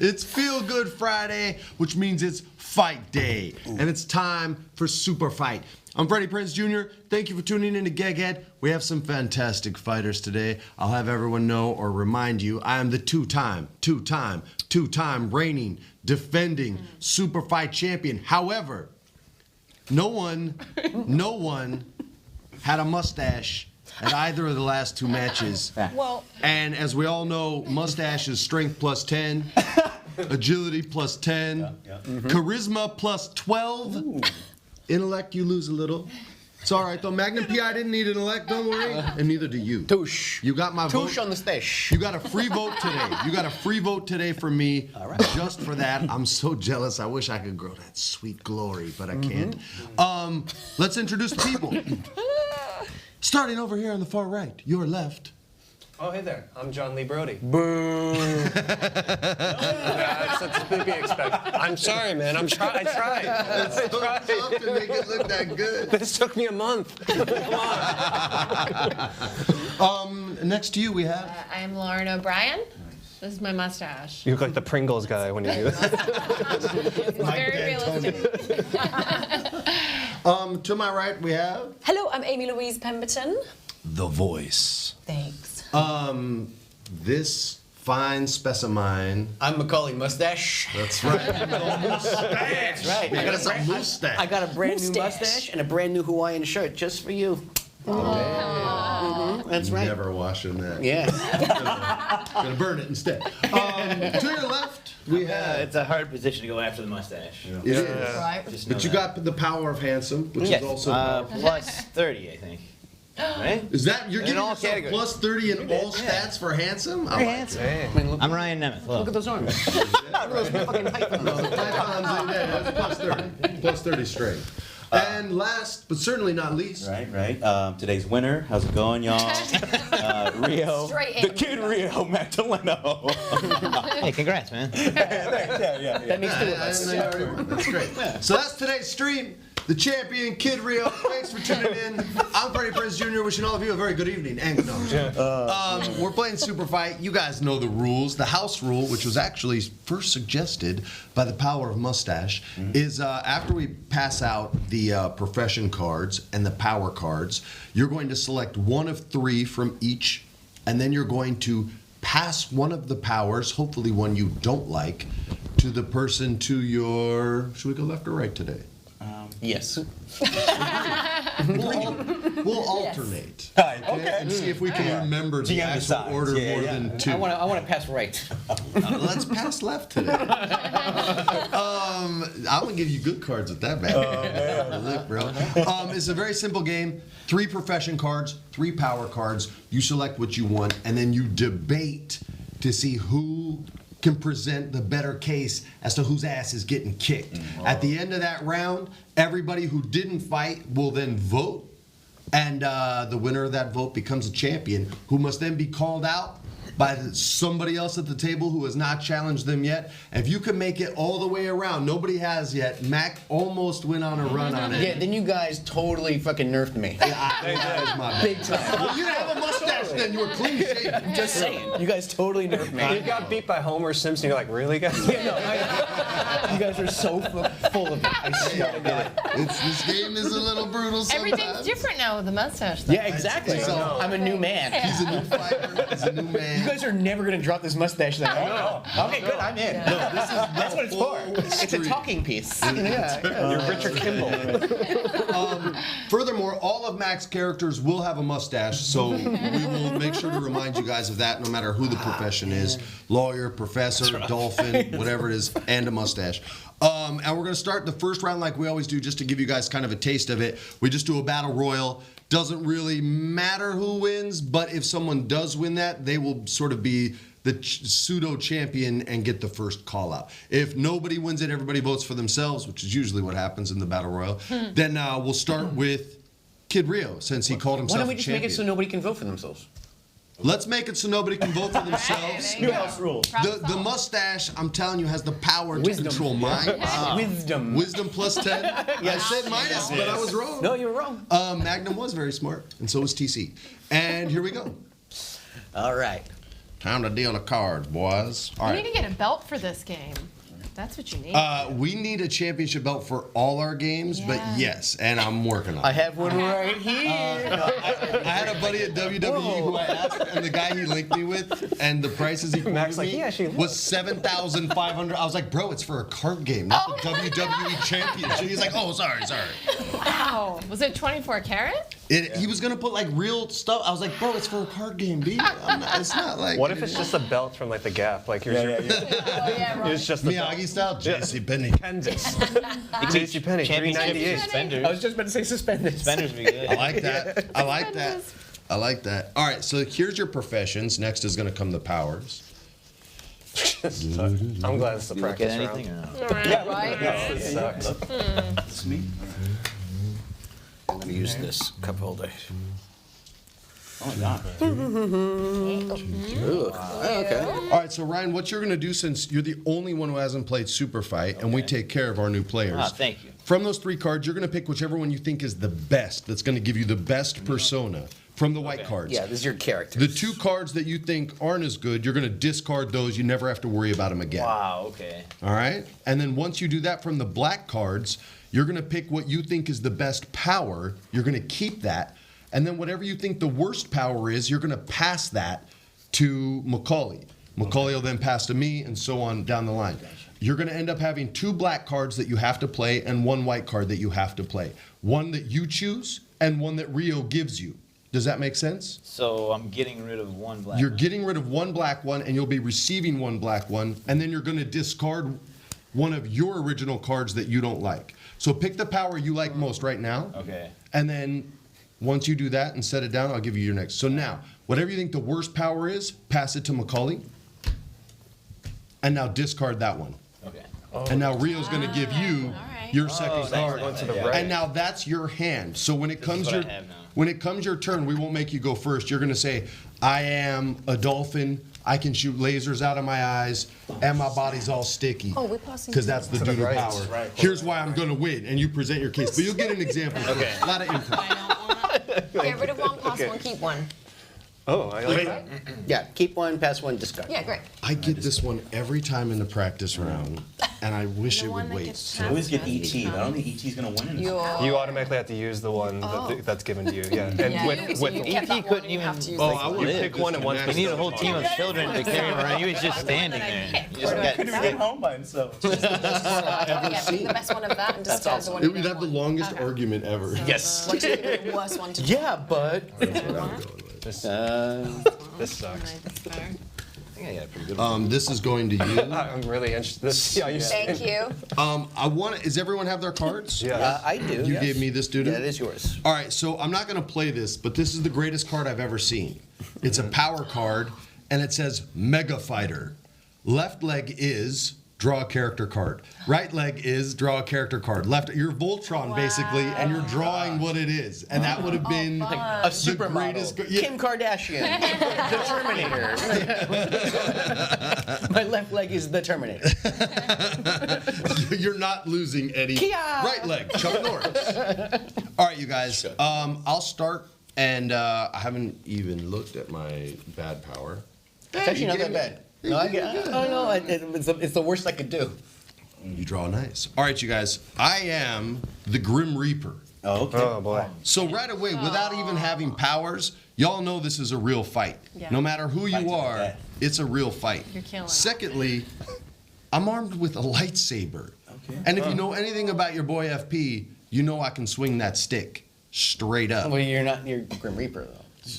It's Feel Good Friday, which means it's fight day. And it's time for Superfight. I'm Freddie Prinze Jr. Thank you for tuning in to Gegghead. We have some fantastic fighters today. I'll have everyone know or remind you, I am the two-time reigning, defending Superfight champion. However, no one had a mustache at either of the last two matches. Well, And as we all know, mustache is strength plus 10, agility plus 10, charisma plus 12. Intellect, you lose a little. It's all right, though. Magnum P.I. didn't need intellect, don't worry. And neither do you. Touche. You got my vote. Touche on the stash. You got a free vote today. You got a free vote today from me. Just for that. I'm so jealous. I wish I could grow that sweet glory, but I can't. Let's introduce the people. Starting over here on the far right, your left. Oh, hey there. I'm John Lee Brody. Boo. That's to be expected. I'm sorry, man. I tried. It's so tough to make it look that good. This took me a month. Come on. Next to you we have. I am Lauren O'Brien. This is my mustache. You look like the Pringles guy when you do this. It's very realistic. To my right we have. Hello, I'm Amy Louise Pemberton. The Voice. Thanks. This fine specimen. I'm Macaulay Mustache. That's right. That's right. I got a brand new mustache and a brand new Hawaiian shirt just for you. That's right. Never washing that. Yeah. Gonna burn it instead. To your left, we have. It's a hard position to go after the mustache. It is. Right. Just know But you that. got the power of handsome, which Yes, is also. plus 30, I think. Right? Is that you're In giving all yourself categories. plus 30 in all stats for handsome? I like it. I'm Ryan Nemeth. Hello. Look at those arms. Fucking height on No, those. the pythons, that's plus 30. Plus 30 straight. And last, but certainly not least, Right. Today's winner. How's it going, y'all? Rio. Straight The in. kid Rio Magdaleno. Hey, congrats, man. That makes two of us. That's great. So that's today's stream. The champion, Kid Rio. Thanks for tuning in. I'm Freddie Prinze Jr. Wishing all of you a very good evening. And we're playing Super Fight. You guys know the rules. The house rule, which was actually first suggested by the power of mustache, is after we pass out the profession cards and the power cards, you're going to select one of three from each, and then you're going to pass one of the powers, hopefully one you don't like, to the person to your. Should we go left or right today? Yes. We'll alternate. Okay. And see if we can remember the GM actual decides. order Yeah, more yeah. than two. I want to pass right. Let's pass left today. I'm gonna give you good cards with that, man. Look, bro. It's a very simple game. 3 profession cards, 3 power cards. You select what you want, and then you debate to see who can present the better case as to whose ass is getting kicked. At the end of that round, everybody who didn't fight will then vote, and the winner of that vote becomes a champion, who must then be called out by somebody else at the table who has not challenged them yet. If you can make it all the way around, nobody has yet. Mac almost went on a run on it. Yeah, then you guys totally fucking nerfed me. That was my Big time. Well, you didn't have a mustache then. You were clean shaven. Just saying. You guys totally nerfed me. You got beat by Homer Simpson. You're like, really, guys? Yeah, no, you guys are so full of it. I swear to God. This game is a little brutal sometimes. Everything's different now with the mustache, though. Yeah, exactly. So- I'm a new man. He's a new fighter. He's a new man. You guys are never gonna drop this mustache thing. Okay, good. I'm in. That's what it's for. It's a talking piece. Yeah. You're Richard Kimball. Furthermore, all of Mac's characters will have a mustache, so we will make sure to remind you guys of that no matter who the profession is. Lawyer, professor, dolphin, whatever it is, and a mustache. And we're going to start the first round like we always do, just to give you guys kind of a taste of it. We just do a battle royal. Doesn't really matter who wins, but if someone does win that, they will sort of be the pseudo champion and get the first call out. If nobody wins it, everybody votes for themselves, which is usually what happens in the battle royal. Then we'll start with Kid Rio, since he called himself Why don't we a just champion. make it so nobody can vote for themselves? Let's make it so nobody can vote for themselves. There you go. rules. The mustache, I'm telling you, has the power to Wisdom. control minds. Wisdom. Wisdom plus 10. I said minus, but I was wrong. No, you were wrong. Magnum was very smart, and so was TC. And here we go. All right. Time to deal the cards, boys. All You right. need to get a belt for this game. That's what you need. We need a championship belt for all our games, but Yeah. yes, and I'm working on it. I have one right here. I had a buddy at WWE who I asked, and the guy he linked me with, and the prices he quoted Mac's like, me he actually was $7,500. I was like, bro, it's for a card game, not the WWE Championship. He's like, oh, sorry. Wow. Was it 24 karat? He was gonna put like real stuff. I was like, bro, it's for a card game, B. It's not like. What if it's just a belt from like the Gap? Like here's your, Oh, yeah, right. it's just the belt. Miyagi style? JC Penney. Kansas. JC Penney, Championship $3.98. suspenders. I was just about to say suspended. Suspenders would be good. I like that. I like that. I like that. All right, so here's your professions. Next is gonna come the powers. I'm glad it's the You look practice at round. anything or no? Right? It sucks. It's me. I'm going to use this cup holder. Oh my god. Ooh. Okay. All right, so Ryan, what you're gonna do, since you're the only one who hasn't played Superfight, and we take care of our new players. Ah, thank you. From those 3 cards, you're gonna pick whichever one you think is the best. That's gonna give you the best persona from the white cards. Yeah, this is your character. The 2 cards that you think aren't as good, you're gonna discard those. You never have to worry about them again. Wow, okay. All right? And then once you do that from the black cards, you're going to pick what you think is the best power. You're going to keep that. And then whatever you think the worst power is, you're going to pass that to Macaulay. Macaulay will then pass to me, and so on down the line. You're going to end up having 2 black cards that you have to play and 1 white card that you have to play. One that you choose and one that Rio gives you. Does that make sense? So I'm getting rid of one black. You're one. getting rid of 1 black one, and you'll be receiving 1 black one, and then you're going to discard one of your original cards that you don't like. So pick the power you like most right now. Okay. And then once you do that and set it down, I'll give you your next. So now, whatever you think the worst power is, pass it to Macaulay. And now discard that one. Okay. And now Rio's going to give you right. your second thanks, card. thanks, to the yeah. right. And now that's your hand. So when it comes what your I have now. when it comes your turn, we won't make you go first. You're going to say, I am a dolphin. I can shoot lasers out of my eyes, and my body's all sticky. Oh, we're passing Because that's the To the dude of right. power. Right. Here's why I'm going to win, and you present your case. But you'll get an example. Okay. A lot of info. Get rid of one, pass Okay. one, keep one. Oh, I like that. Yeah, keep 1, pass 1, discard. Yeah, great. I get this one every time in the practice round, and I wish The it one would that wait. gets I always get passed ET, to but I don't think ET's gonna win in this. You're... You automatically have to use the one that's given to you. Yeah. And Yeah, with so you kept that one, couldn't you have even- to use Oh, this I one. would You pick one and one's You need a whole team of children to carry him around. He was just standing there. You just got Couldn't even get home by himself. Yeah, pick the best one of that and discard the one you We'd don't have the want. longest argument ever. Yes. Like, so you pick the worst one to Yeah, but. This Nice, sucks. fair. I think I got a pretty good one. This is going to you. I'm really interested. This, yeah, you Thank you. I want. Is everyone have their cards? Yeah. I do. You yes. gave me this, student? Yeah, it is yours. All right, so I'm not going to play this, but this is the greatest card I've ever seen. It's a power card, and it says Mega Fighter. Left leg is draw a character card. Right leg is draw a character card. Left, you're Voltron basically, and you're drawing what it is, and that would have been A the supermodel. greatest. Yeah. Kim Kardashian. The Terminator. My left leg is the Terminator. You're not losing, Eddie. Kia! Right leg, Chuck Norris. All right, you guys. I'll start, and I haven't even looked at my bad power. It's actually not that bad. No, I get. Oh no, it's the worst I could do. You draw nice. All right, you guys. I am the Grim Reaper. Oh, okay. Oh boy. So right away, without even having powers, y'all know this is a real fight. Yeah. No matter who Fight you to the are, death. it's a real fight. You're killing it. Secondly, I'm armed with a lightsaber. Okay. And if you know anything about your boy FP, you know I can swing that stick straight up. Well, you're not. You're Grim Reaper though.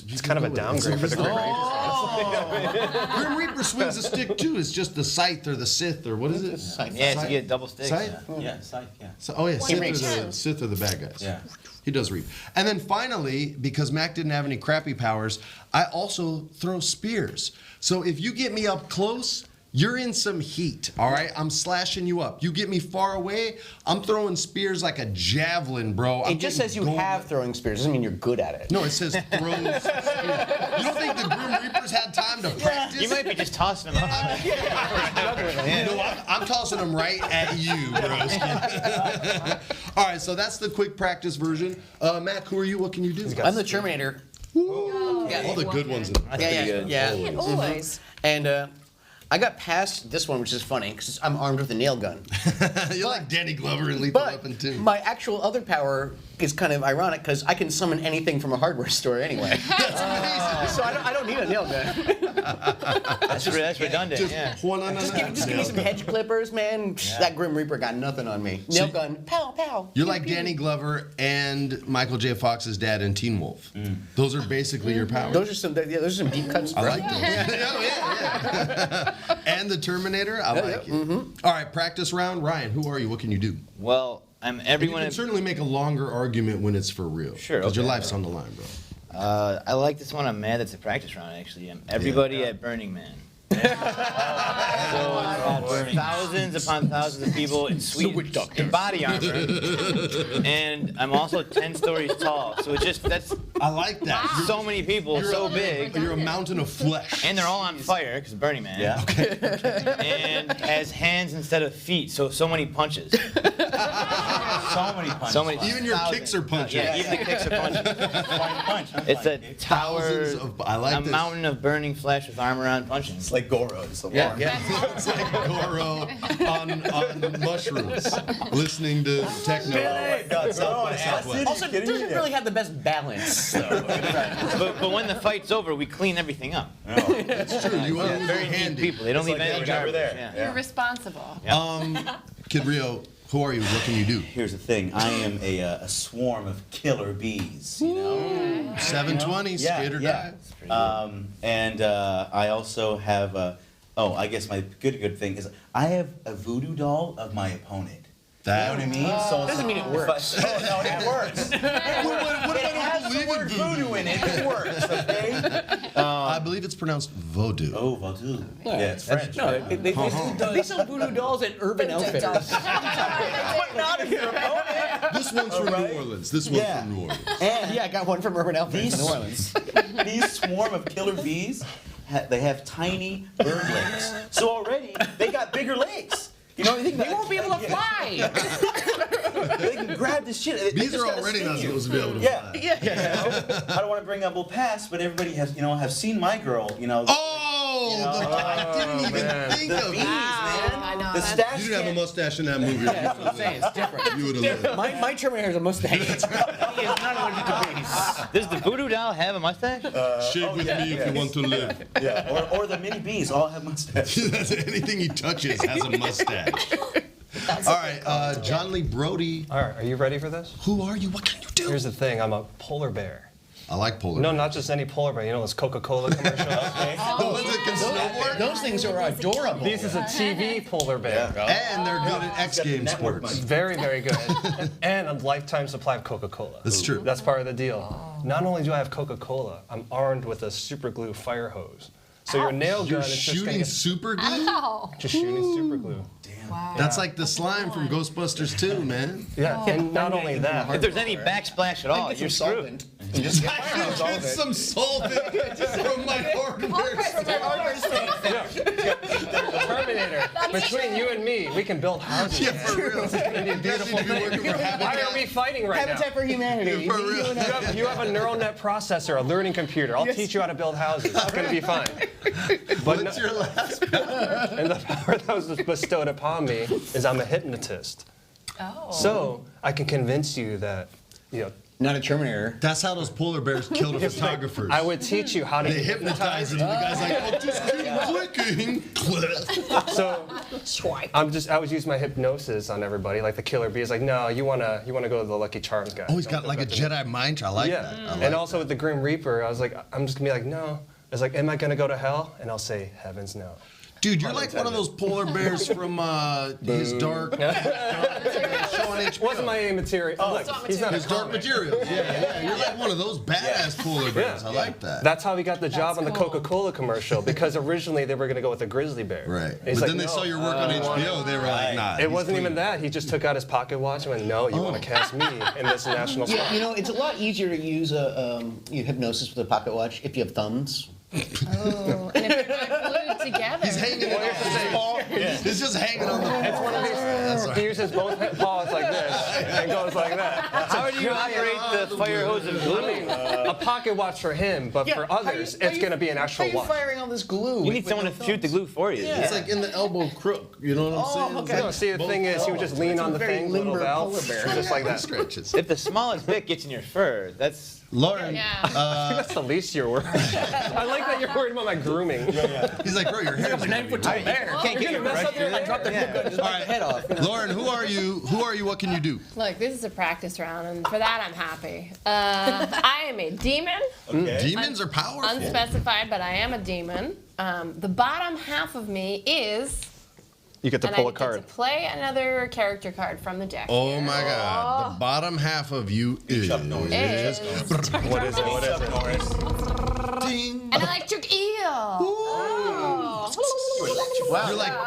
It's kind of a downgrade for the Grim Reaper. Grim Reaper swings a stick too. It's just the Scythe or the Sith or what is it? Yeah, to get double sticks. Scythe? Yeah, Scythe, yeah. So, oh yeah, Sith range. are, the, Sith are the bad guys. Yeah. He does reap. And then finally, because Mac didn't have any crappy powers, I also throw spears. So if you get me up close, you're in some heat, all right? I'm slashing you up. You get me far away, I'm throwing spears like a javelin, bro. It just says you have throwing spears. Doesn't mean you're good at it. No, it says throws. You don't think the Grim Reapers had time to practice? You might be just tossing them up. You know, I'm tossing them right at you, broski. All right, so that's the quick practice version. Mac, who are you? What can you do? I'm the Terminator. Ooh. All the good ones. Yeah. Always. And I got past this one, which is funny because I'm armed with a nail gun. You're like Danny Glover in Lethal But Weapon 2. my actual other power is kind of ironic because I can summon anything from a hardware store anyway. So I don't need a nail gun. That's redundant. Yeah. Just give me some hedge clippers, man. That Grim Reaper got nothing on me. Nail gun, pow, pow. You're like Danny Glover and Michael J. Fox's dad in Teen Wolf. Those are basically your powers. Those are some deep cuts. I bro. like those. Yeah. And the Terminator, I like it. All right, practice round. Ryan, who are you? What can you do? Well, I'm You everyone. can certainly make a longer argument when it's for real. Sure, Because your okay. life's on the line, bro. I like this one. I'm mad it's a practice round. Actually, I'm everybody at Burning Man. Thousands upon thousands of people in suits in body armor, and I'm also 10 stories tall. So that's I like that. so many people, so big, You're a mountain of flesh. and they're all on fire because Burning Man. Yeah. And has hands instead of feet, so many punches. So many punches. So many. Even your thousands. kicks are punches. Yeah, even the kicks are punches. Flying punch. Huh? It's a Like, tower, Thousands of. I like a this. mountain of burning flesh with armor on punching. It's like Goro. It's the Yeah. It's like Goro on mushrooms, listening to techno. Oh my God, Southwest. acid? Also, it doesn't really have the best balance. But when the fight's over, we clean everything up. It's true. You are Very neat handy. people. They don't leave like any that over garbage. there. Yeah. You're responsible. Kid Rio, who are you? What can you do? Here's the thing. I am a swarm of killer bees. You know. 720, skate or die. And I also have I guess my good thing is I have a voodoo doll of my opponent. You know what I mean? So Doesn't mean it works. Oh no, it works. What It has the word voodoo in it. It works. Okay. I believe it's pronounced voodoo. Oh, voodoo. Yeah, it's French. No, they sell voodoo dolls at Urban Outfitters. But not if you're opponent. This one's from New Orleans. This one's from New Orleans. And Yeah, I got one from Urban Outfitters in These- New Orleans. these swarm of killer bees, they have tiny bird legs. So already they got bigger legs. You know, you think They won't be able to fly. They can grab this shit. They These just are gotta already sting not you. supposed to be able to Yeah. fly. You know? I don't want to bring up Will Pass, but everybody has, have seen my girl. I didn't even think the of bees, that. man. I know, The that's- stash. You didn't have a mustache in that movie. That's what I'm saying. It's different. You would have lived. My Terminator has a mustache. He is not allergic to bees. Does the voodoo doll have a mustache? Shave with me if you want to live. Yeah. Or the mini bees all have mustaches. Anything he touches has a mustache. All right, John Lee Brody. All right, are you ready for this? Who are you? What can you do? Here's the thing, I'm a polar bear. I like polar. No, not just any polar bear. You know those Coca-Cola commercials? The ones that can snowboard. Those things are adorable. This is a TV polar bear. And they're good at X Games sports. Very, very good. And a lifetime supply of Coca-Cola. That's true. That's part of the deal. Not only do I have Coca-Cola, I'm armed with a super glue fire hose. So your nail You're gun is just gonna shooting get, super glue? just shooting super glue. That's like the slime from Ghostbusters 2, man. Yeah, and not only that, If there's any backsplash at all, you're screwed. Just Get some solvent from my hardware Terminator, between you and me, we can build houses. Yeah, for real. It's gonna be a beautiful thing. Why are we fighting right now? Habitat for Humanity. For real. You have a neural net processor, a learning computer. I'll teach you how to build houses. It's going to be fine. But What's your last? and the power that was bestowed upon me is I'm a hypnotist. Oh. So I can convince you that, Not a Terminator. That's how those polar bears kill the photographers. I would teach you how to They hypnotize him. And the guy's like, oh, just keep clicking. So I was using my hypnosis on everybody, like the killer bee is like, no, you wanna go to the Lucky Charms guy. Oh, he's got like a Jedi mind trick. I like Yeah. that. I like And also with the Grim Reaper, I was like, I'm just gonna be like, no. It's like, am I gonna go to hell? And I'll say, heavens no. Dude, you're like one of those polar bears from His Dark show on HBO. Wasn't my material. Look, he's not a His Dark comic. Materials. Yeah. You're like one of those badass polar bears. I like that. That's how he got the job on the Coca-Cola commercial, because originally they were going to go with a grizzly bear. Right. And But he's then like, they no, saw your work on HBO. They were like, nah. It he's wasn't clean. even that. He just took out his pocket watch and went, no, you want to cast me in this national spot. Yeah, it's a lot easier to use hypnosis with a pocket watch if you have thumbs. Oh, and if they're not glued together. He's hanging on the paw. He's just hanging on the paw. It's one of these. He uses both paws goes like this and goes like that. How do you operate the fire hose of glue? I mean, a pocket watch for him, but for others, it's going to be an actual How are you watch. firing all this glue? You need someone to shoot the glue for you. It's like in the elbow crook. You know what I'm saying? It's okay. No, see, the thing is, he would just lean on the very thing, little limber valve, polar bear. just like that. stretches. If the smallest bit gets in your fur, that's Lauren, Yeah. That's the least you're worried. I like that you're worried about my grooming. he's like, bro, your hair's gonna be tall bear. can't get your brush through there. Drop the just bite the head off. Lauren, who are you? Who are you? What can you do? Look, this is a practice round, and for that I'm happy. I am a demon, Demons are powerful. unspecified, but I am a demon. The bottom half of me is, You get to and pull I a card. get to play another character card from the deck. Oh here. my God! The bottom half of you is. Chuck Norris. Is What is it? What is it? Ding. an electric eel. Wow.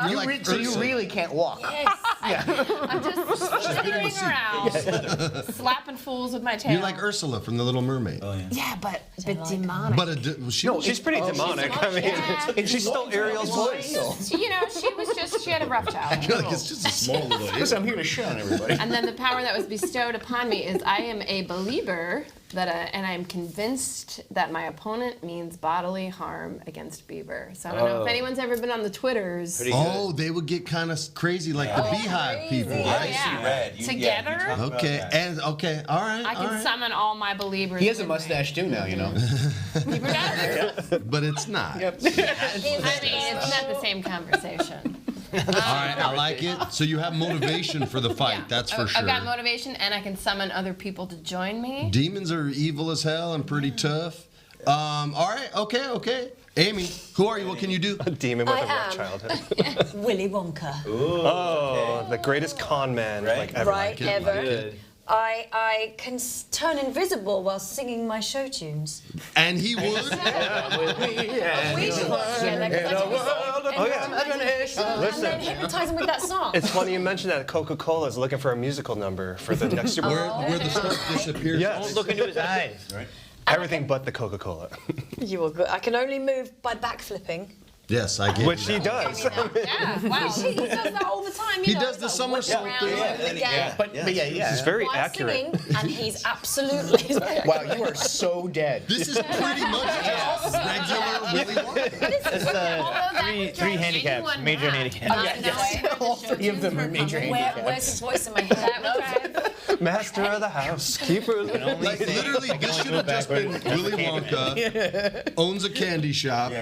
You're like So you Ursula. really can't walk. Yes. I'm just slithering around, slapping fools with my tail. You're like Ursula from The Little Mermaid. Oh, yeah. Yeah, but demonic. But She's pretty demonic. I mean, Yeah. she stole Ariel's voice. You know, she had a rough I childhood. feel like it's just a small little. Listen, I'm here to shit on everybody. And then the power that was bestowed upon me is I am a believer that, and I'm convinced that my opponent means bodily harm against Beaver. So I don't know if anyone's ever been on the Twitters. Pretty Oh, they would get kind of crazy like the beehive people, crazy. right? Yeah. See red. You Together? talked about Okay, that. and okay, all right, I all can right. summon all my believers. He has a with me. mustache too now, you know. Beaver does? But it's not. I mean, it's not the same conversation. All right, I like it. So you have motivation for the fight, Yeah. that's for sure. I've got motivation, and I can summon other people to join me. Demons are evil as hell and pretty tough. All right, okay. Amy, who are you? What can you do? A demon with I a rough am. childhood. Willy Wonka. Oh, the greatest con man Right. like ever. Right, it, ever. like it. I can turn invisible while singing my show tunes. And he would. We should work together. And then hypnotize him with that song. It's funny you mentioned that Coca-Cola is looking for a musical number for the next Super Bowl. Where the smoke disappears. Yes. Don't look into his eyes. Right? Everything but the Coca-Cola. You are good. I can only move by backflipping. Yes, I get Which it. he does. Yeah, wow. He does that all the time. He know, does the like somersault whip thing. around Yeah, the yeah, gap But yeah. He's very While accurate. singing, and he's absolutely. Wow, you are so dead. This is pretty much just regular Willy Wonka. That's Although that three was handicaps, genuine major math. handicaps. Yes. All three of them are major handicaps. Where's his voice in my head? That was Master of the house, keeper of the... Like literally, this should have just been Willy Wonka owns a candy shop,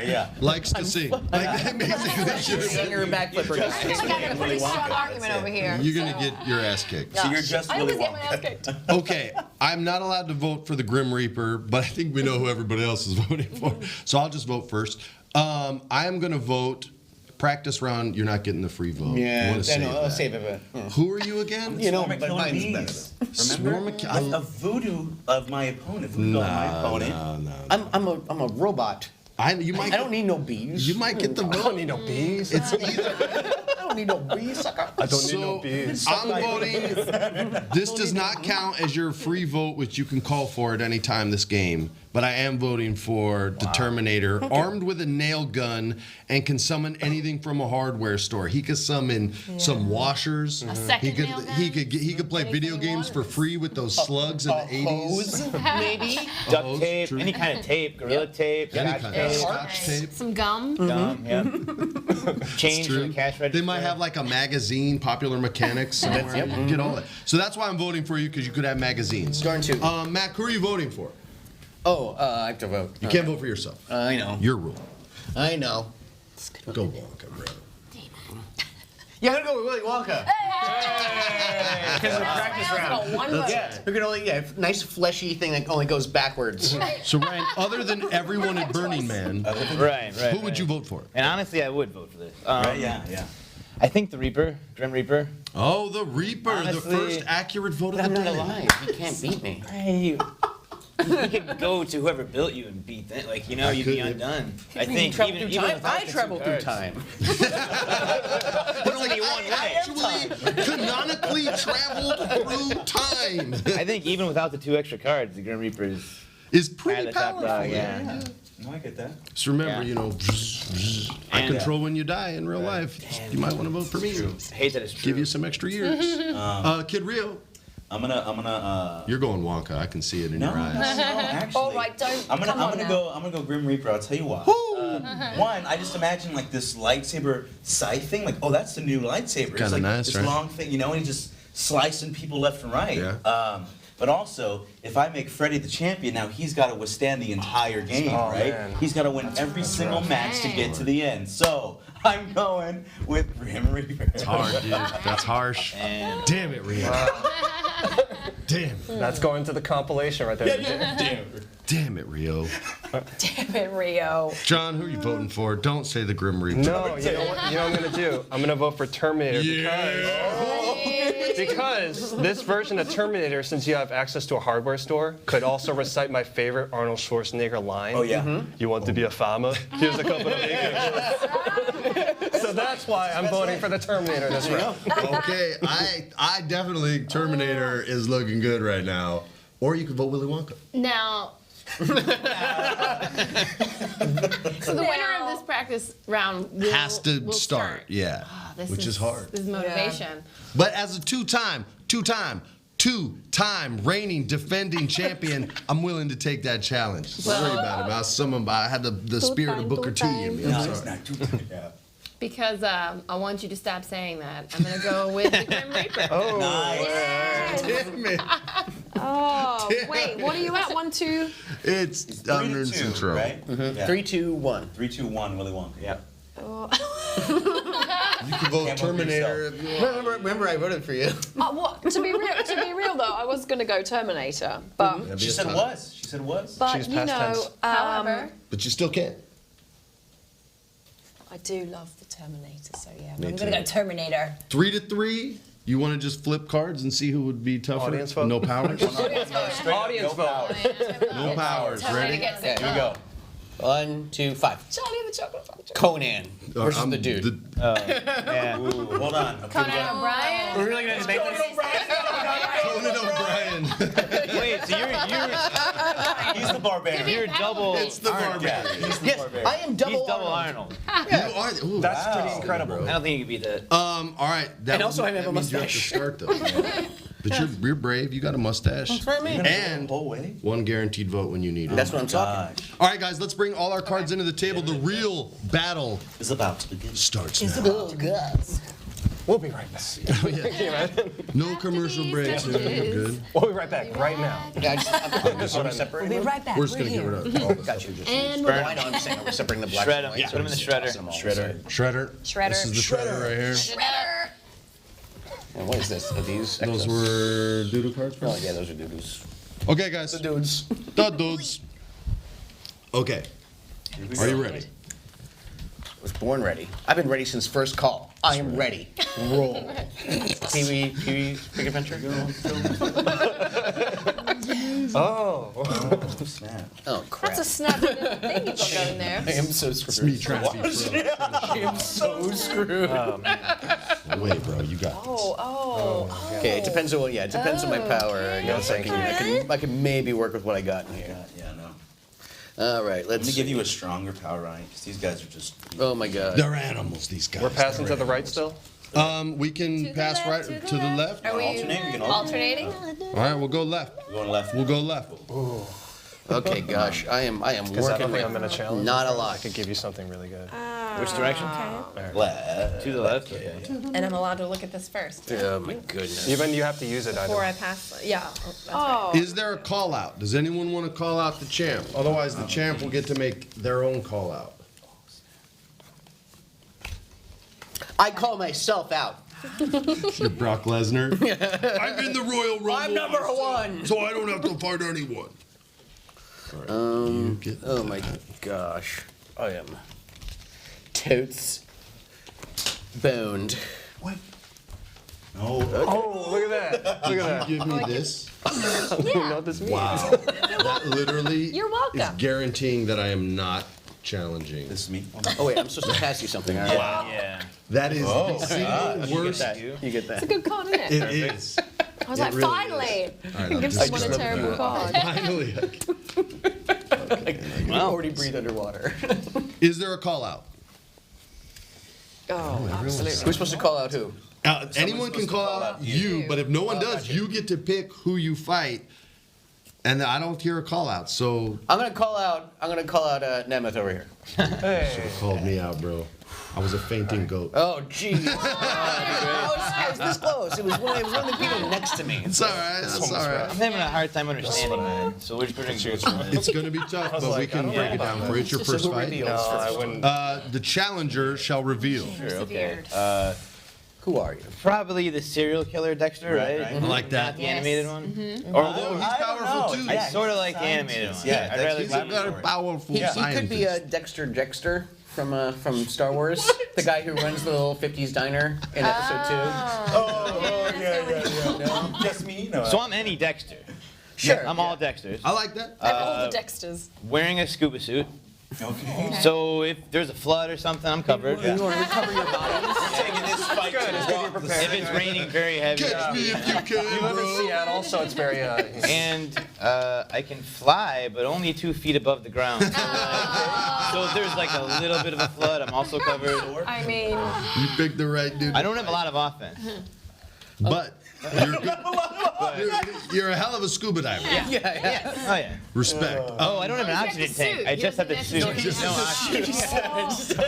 likes to sing. Like basically, should have Singer backflipper. I got a pretty strong argument over here. You're gonna get your ass kicked. So you're just I Willy always get my ass Wonka. kicked. Okay, I'm not allowed to vote for the Grim Reaper, but I think we know who everybody else is voting for. So I'll just vote first. I am gonna vote. Practice round. You're not getting the free vote. You Yeah, wanna I save know. I'll that. save it. But, Who are you again? you know, Swarm of but killer mine's bees. better. Swarm of Remember? A voodoo of my opponent. Voodoo of my opponent. No. I'm a robot. You might. I don't need no bees. You might get the I don't vote. need no bees. It's either. I don't need no bees, sucker. I don't need no bees. I'm voting. This does not count as your free vote, which you can call for at any time this game. But I am voting for the Terminator, armed with a nail gun, and can summon anything from a hardware store. He could summon some washers. A second He could nail gun? he could play video games for free with those slugs in the 80s. Hose, maybe. Duct hose, tape, true. any kind of tape, gorilla tape, Any scotch kind of tape, scotch tape. Some gum. gum, yeah. Change for True. the cash register. They might have like a magazine, Popular Mechanics, somewhere. Yep. Get all that. So that's why I'm voting for you, because you could have magazines. Darn tootin'. Matt, who are you voting for? Oh, I have to vote. You can't vote for yourself. I know. Your rule. I know. Go Wonka, bro. Yeah, I'm gonna go with Willy Wonka. Because of the practice round. One vote. Yeah, we're gonna only nice fleshy thing that only goes backwards. So Ryan, other than everyone at Burning Man, Right. who would you vote for? And honestly, I would vote for this. Right? Yeah. I think the Reaper, Grim Reaper. Oh, the Reaper, Honestly, the first accurate vote of I'm the not day. alive. You can't beat me. Hey, you could go to whoever built you and beat them. Like, you'd be could. undone. I think Travel even through time. without I the two travel through cards. time. But only one way. Actually, canonically traveled through time. I think even without the 2 extra cards, the Grim Reaper is Is kind pretty of the top powerful. dog. Yeah. No, I get that. Just remember, Yeah. I And, control when you die in real life. You might want to vote for me. I hate that it's true. Give you some extra years. Kid Rio, I'm gonna. you're going Wonka. I can see it in No, your no, eyes. actually. All right, don't. I'm come on now. gonna go Grim Reaper. I'll tell you why. One, I just imagine like this lightsaber scythe thing. Like, oh, that's the new lightsaber. Kinda like nice, this right? long thing, and he's just slicing people left and right. Yeah. But also, if I make Freddy the champion, now he's got to withstand the entire game, Oh, right? man. He's got to win every single match to get to the end. So I'm going with Grim Reaper. It's hard, dude. That's harsh. And Damn it, Rio. Damn. That's going to the compilation right there. Damn it, Rio. Damn it, Rio. John, who are you voting for? Don't say the Grim Reaper. No, you know what? You know what I'm gonna do? I'm gonna vote for Terminator because this version of Terminator, since you have access to a hardware store, could also recite my favorite Arnold Schwarzenegger line. Oh, yeah? You want to be a farmer? Here's a couple of acres. So that's why I'm voting for the Terminator this round. Okay, I definitely Terminator is looking good right now. Or you could vote Willy Wonka. Now, so the winner of this practice round Has to will start, yeah. This Which is hard. This is motivation. But as a two-time reigning, defending champion, I'm willing to take that challenge. Don't worry about it. I had the spirit of Booker T in me. I'm No, it's sorry. not too yeah. Because I want you to stop saying that. I'm gonna go with the Grim Reaper. Oh, Damn it. Oh, wait, what are you at? 1, 2? It's 3 under to in 2, trouble. right? Yeah. 3, 2, 1. 3, 2, 1, Willy Wonka. Yeah. You can vote Can't vote for Terminator if you want. Remember, I voted for you. What? To be real though, I was gonna go Terminator, but That'd be She a said tie. was. She said was. but She's you past know, tense. However, But you still can't. I do love the Terminator, so yeah. Me I'm gonna too. go Terminator. 3 to 3. You want to just flip cards and see who would be tougher? Audience vote? No powers. audience vote. No powers. Ready? gets Yeah, it. here we go. 1, 2, 5. Charlie and the Chocolate Factory. Conan versus I'm the dude. yeah. Hold on. Okay, Conan O'Brien. We're really gonna debate this? Conan O'Brien. Wait, so you're He's the barbarian. you're double. It's the Yeah, barbarian. he's the Yes, barbarian. I am double He's double Arnold. Arnold. You are. Ooh, That's wow. pretty incredible. I don't think you could beat that. All right. That And also I have a means you mustache. have to start though. But you're brave. You got a mustache. That's what I mean. And the whole way. one guaranteed vote when you need it. That's what I'm talking. Gosh. All right, guys. Let's bring all our cards into the table. The real battle It's about to begin. starts now. Oh, God. We'll be right back. No commercial breaks. We're good. We'll be right back right now. Yeah, are we separating We'll be them? right back. We're just gonna get rid of all the Got stuff. you. And Oh, I know. I'm saying we're separating the black Shred and 'em. white. Put 'em in the shredder. Shredder. Shredder. This is the shredder right here. Shredder. And what is this? Are these Those extras? were doodle cards. Oh, yeah, those are doodles. Okay, guys. Dudes. The dudes. Okay. Are you ready? I was born ready. I've been ready since first call. I am ready. Roll. Pee-wee, Big Adventure? Oh. Snap. Oh, crap. That's a snappy little thing you got going there. I am so It's me screwed. trying to be pro. I am so screwed. Wait, bro, you got this. Oh. Okay, it depends on it depends on my power. I guess I can maybe work with what I got in here. Yeah, no. All right, Let let's me give you a stronger power, Ryan, because these guys are just. Oh my God. They're animals, these guys. We're passing to the right still? We can the pass left, right to the left. Are we Alternate, we can alternating? All right, we'll go left. We're going left. We'll go left. Okay, gosh, I am Because I working don't think with I'm in a challenge. not a I lot. could give you something really good. Which direction? Left. To the left? Yeah. And I'm allowed to look at this first Oh my goodness. Even you have to use it. before I Item. pass. Yeah. That's right. Oh. Is there a call out? Does anyone want to call out the champ? Otherwise, the champ will get to make their own call out. I call myself out. You're Brock Lesnar. I'm in the Royal Rumble. I'm number one. So I don't have to fight anyone. All right, you get Oh my that. gosh. I am totes boned. What? No. Oh, look at that. Look at You give me this. that. You know what this means. Wow. That literally You're welcome. is guaranteeing that I am not challenging. This is me. Oh wait, I'm supposed to pass you something. All right. Yeah. That is Oh, the single worst. You get that. Good card, isn't it? It is. I was It like, really finally. All right, I'll Give just someone a grab terrible that. card. Finally. You already breathe underwater. Is there a call out? Oh, absolutely. We're supposed to call out who? Anyone can call out you, but if no one does, you get to pick who you fight. And I don't hear a call out, so. I'm gonna call out Nemeth over here. Called me out, bro. I was a fainting goat. Oh, jeez. I was this close. It was one of the people next to me. It's all right. It's all right. I'm having a hard time understanding, man. So we're just going to It's going to be tough, but we can break it down for you. It's your first fight. No, I wouldn't. The challenger shall reveal. Okay. Who are you? Probably the serial killer Dexter, right? I like that. Not the animated one? Although he's powerful too. I sort of like the animated one. Yeah, I'd rather He's a very powerful He scientist. could be a Dexter from Star Wars, the guy who runs the little 50s diner in episode 2. No, just me. No. So I'm any Dexter. Sure. I'm all Dexters. I like that. All the Dexters. Wearing a scuba suit. Okay. So if there's a flood or something, I'm covered. You want to recover your body? We're taking this fight to the If it's raining very heavy. Catch me if you can, You live in bro. Seattle, so it's very. And I can fly, but only 2 feet above the ground. So if there's like a little bit of a flood, I'm also covered. I mean, You picked the right dude. I don't have a lot of offense. But you're good. You're a hell of a scuba diver. Yeah. Oh yeah. Respect. Oh, I don't have an got oxygen the tank. suit. I You just have the have suit. the No oxygen.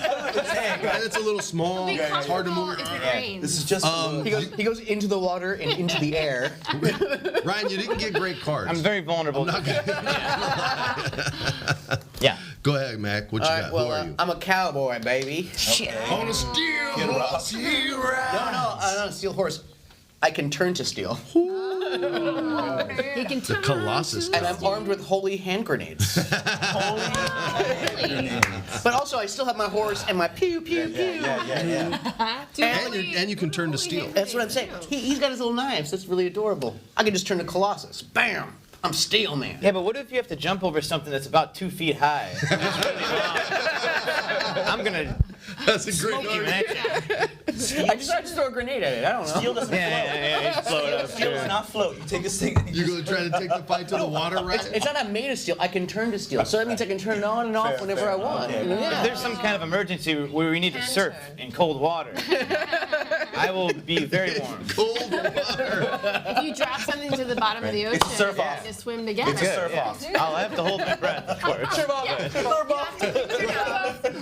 And it's a little small. Be It's hard to comfortable move. if it rains. This is just. He goes into the water and into the air. Ryan, you didn't get great cards. I'm very vulnerable. Yeah. Go ahead, Mac. What you All got? right, well, Who are you? I'm a cowboy, baby. On a steel horse, he rides. No, I'm not a steel horse. I can turn to steel. He can The Colossus. And I'm armed with holy hand grenades. But also, I still have my horse and my pew, pew, pew. And you can turn to steel. That's what I'm saying. He's got his little knives. That's really adorable. I can just turn to Colossus. Bam! I'm Steel Man. Yeah, but what if you have to jump over something that's about 2 feet high? I'm gonna That's a great smoke you, argument. man. I just throw a grenade at it. I don't know. Steel doesn't Yeah, just blow it up. Steel does not float. You take this thing. And You're going to try to take the fight to the water, right? It's not I'm made of steel. I can turn to steel. So that means I can turn it on and off whenever I want. Okay. If there's some kind of emergency where we need to surf in cold water, I will be very warm. Cold water. If you drop something to the bottom of the ocean, It's a surf off. you just swim together. It's a surf Yeah. off. I'll have to hold my breath, of course.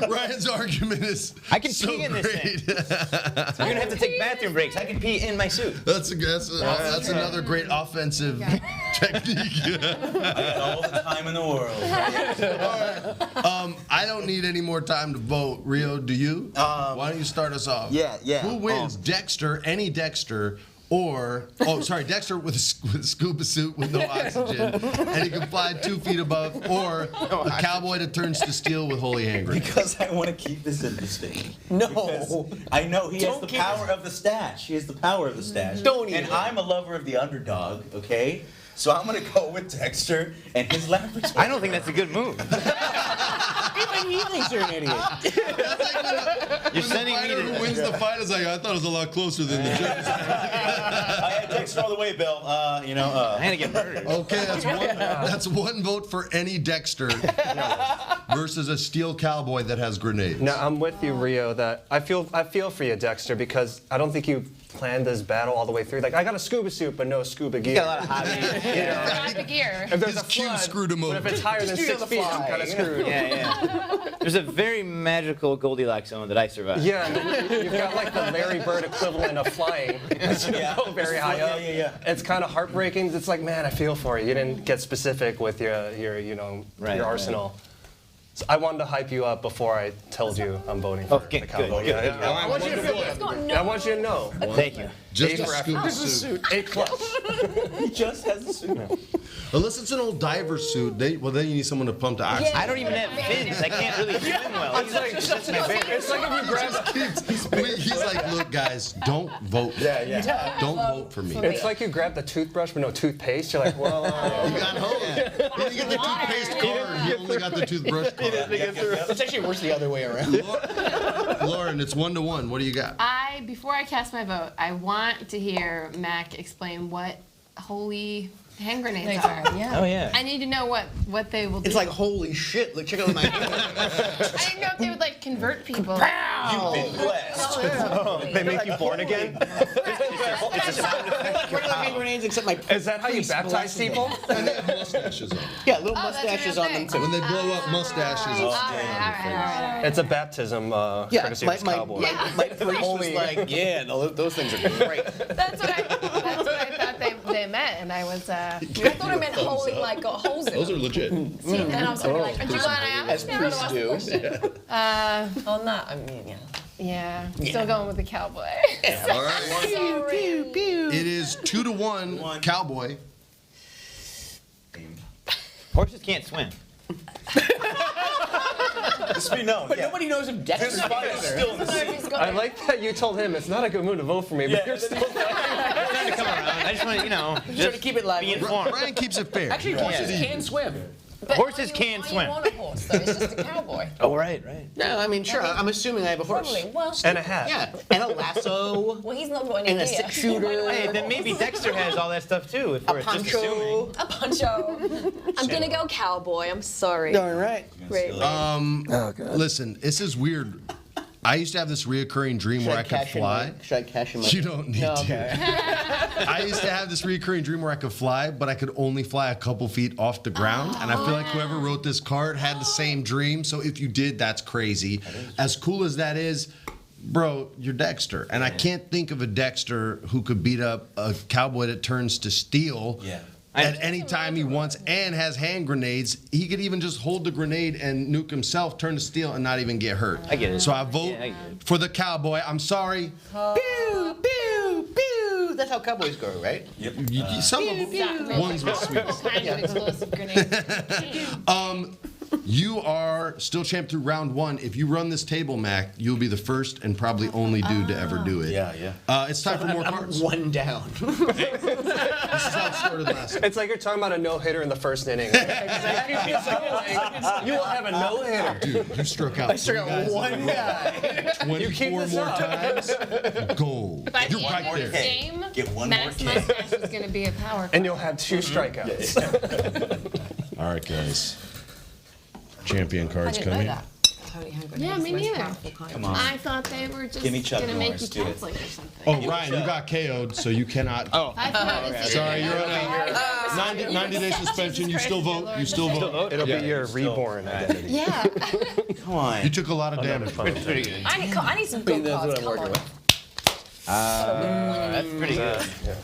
Ryan's argument is I can so pee in this great. You're gonna have to take bathroom breaks. I can pee in my suit. That's another great offensive technique. All the time in the world. I don't need any more time to vote. Rio, do you? Why don't you start us off? Yeah. Who wins, Dexter, any Dexter, or Dexter with a scuba suit with no oxygen, and he can fly 2 feet above, or a cowboy that turns to steel with holy hand grenades? Because I want to keep this interesting. No. Because I know he has Don't the keep power of the stash. He has the power of the stash. Don't And even. I'm a lover of the underdog, okay? So I'm going to go with Dexter and his laboratory. I don't think that's a good move. Even he thinks you're an idiot. You're sending me Who to. wins the fight is like, I thought it was a lot closer than the judges. I had Dexter all the way, Bill. I'm gonna get murdered. Okay, that's one vote for any Dexter versus a steel cowboy that has grenades. No, I'm with you, Rio. That I feel for you, Dexter, because I don't think you planned this battle all the way through. Like, I got a scuba suit, but no scuba gear. You got a lot of hobbies. Not the gear. If there's a His cue flood, screwed him but over. if it's higher than Just do 6 the feet, I'm fly, kind of you know? screwed. Yeah. There's a very magical Goldilocks zone that I survived. Yeah, and then you've got like the Larry Bird equivalent of flying. Yeah. Go very high up. Yeah. It's kind of heartbreaking. It's like, man, I feel for you. You didn't get specific with your Right. arsenal. So I wanted to hype you up before I told you I'm voting for Okay, the cowboy. good. Yeah, I want you to feel It's got no. I want you to know. Thank you. Just A a for scuba effort. suit. A plus. He just has a suit. Unless it's an old diver suit, then you need someone to pump the oxygen. I don't even have fins. I can't really swim well. It's like if you grab He's like, look, guys, don't vote. Yeah. Don't vote for me. it's like you grab the toothbrush but no toothpaste. You're like, well, You got home. He didn't get the toothpaste card. He only got the toothbrush card. It's actually worse the other way around. Lauren, it's 1-1. What do you got? Before I cast my vote, I want to hear Mac explain what holy hand grenades They are. are, yeah. Oh yeah. I need to know what they will do. It's like, holy shit, look, check out my hand. I didn't know if they would like convert people. You've been blessed. They make you born again? It's a sound effect. Regular hand grenades, except my Is that how you baptize people? And they have mustaches on them. Yeah, little Oh, that's a mustaches real on them thing. too. When they blow up mustaches, All it's right. It's a baptism courtesy of this cowboy. my priest was like, yeah, those things are great. That's what I thought they meant, and I was. I thought it meant holy, like got holes in those them. are legit. See, then I was gonna be like, Do you want to As ask? priests do. on that, I mean, yeah. Yeah, still going with the cowboy. All right. Sorry. It is 2-1 cowboy. Horses can't swim. This be known. But Yeah. nobody knows if Dexter's This fight is still in the city. He's got I like that you told him it's not a good mood to vote for me, but you're still I'm trying to come around. I just want to, trying just to keep it lively. be informed. Brian keeps it fair. Actually, horses Yeah. can swim. But Horses why can you swim. want a horse, though? It's just a cowboy. Oh, right. No, I mean, sure. I'm assuming I have a horse. Probably. Well, and a hat. Yeah, and a lasso, well, he's not got any and a gear. 6-shooter. Hey, then maybe Dexter has all that stuff too. If we're just poncho. assuming. A poncho. I'm gonna go cowboy. I'm sorry. All right. Wait. Listen, this is weird. I used to have this reoccurring dream where I could fly. Should I cash in my? You don't need No, to. okay. I used to have this recurring dream where I could fly, but I could only fly a couple feet off the ground. And I feel like whoever wrote this card had the same dream. So if you did, that's crazy. As cool as that is, bro, you're Dexter. And I can't think of a Dexter who could beat up a cowboy that turns to steel. Yeah. At any time he wants and has hand grenades. He could even just hold the grenade and nuke himself, turn to steel, and not even get hurt. I get it. So I vote Yeah, I get it. for the cowboy. I'm sorry. Pew, pew, pew. That's how cowboys go, right? Yep. Some of them. Ones with sweets. Kind of explosive grenades. You are still champ through round one. If you run this table, Mac, you'll be the first and probably only dude to ever do it. Yeah, yeah. It's time for more I'm cards. one down. This is how it started last time. It's like you're talking about a no-hitter in the first inning. Exactly. You will have a no-hitter. Dude, you struck out. I struck out one guy. 24 this more up. times. Gold. By You're the end right of there. this game, Get one more Max kick. mustache is going to be a power. And you'll have 2 strikeouts. All right, guys. Champion I cards didn't know coming. that. Holy hand Yeah, grenades, me the most neither. powerful kind. Come on. I thought they were just Give me going Chuck to make Norris, you do it. Catholic or something. Oh, Ryan, you got KO'd, so you cannot. Oh. I thought it was Sorry, you're on a 90-day suspension. You still vote. You still vote. It'll Yeah. be your reborn identity. Yeah. Come on. You took a lot of damage. It's pretty good. I need some good That's cards. what I'm Come working on. with. That's pretty good.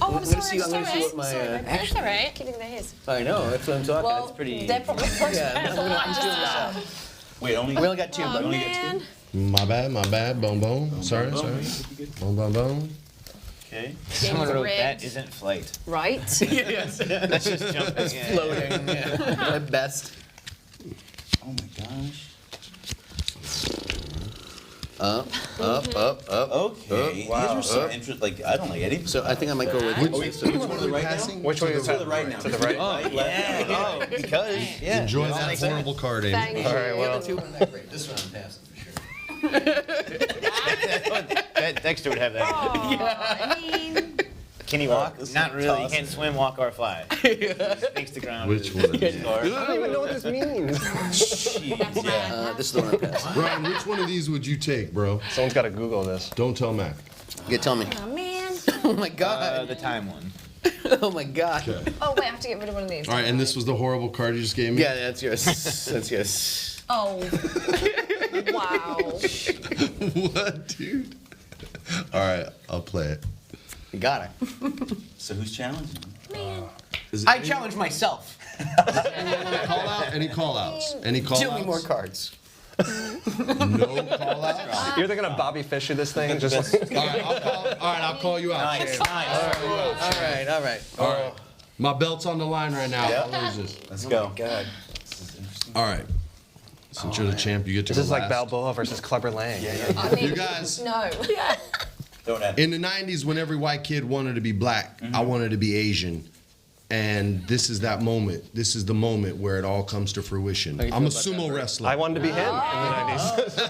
Oh, I'm I'm sorry. gonna see sorry. what my. That's all right. Kidding their ears. I know. That's what I'm talking. Well, That's pretty- they're probably Yeah, that's a lot. Just Wait, only. we only got 2, Oh, but only get man. 2. My bad. Boom, boom. Sorry. Boom. Okay. Someone wrote rigged. that isn't flight. Right? yes, That's just jumping. Yeah. floating. Yeah. My best. Oh my gosh. Up. Okay. Wow. These are so interesting. Like I don't like any. So I think I might go with. Which one are we passing? Which way is To the that? right now. To the right? Oh, yeah. Oh, because, yeah. Enjoy That that makes sense. horrible card, Amy. Thank All right, well. This one I'm passing for sure. That Dexter would have that. I mean, Can he walk? this is Not really. He tough. can't swim, walk, or fly. He stinks the ground. Which one? I don't even know what this means. Yeah. This is the one I'm passing. Ryan, which one of these would you take, bro? Someone's got to Google this. Don't tell Mac. Yeah, tell me. Oh, man. Oh my god. The time one. Oh my god. Okay. Oh, wait, I have to get rid of one of these. All right, and this was the horrible card you just gave me? Yeah, that's yours. That's yours. Oh. Wow. What, dude? All right, I'll play it. You got it. So who's challenging? Is it I any- challenge myself. Call out? Any call outs? Any call Deal outs? me more cards. No call outs? You're thinking of Bobby Fischer this thing? Just like, I'll call you out. Nice, champ. nice. All right. All right. My belt's on the line right now. Yeah. I'll lose this. Let's go. God. This is interesting. All right. Since you're the champ, you get to this go is like last. Balboa versus Clubber Lang. I mean, You guys, no. Don't have. in the 90s, when every white kid wanted to be black, I wanted to be Asian. And this is that moment. This is the moment where it all comes to fruition. How you I'm a feel about sumo that, wrestler. I wanted to be him in the 90s. So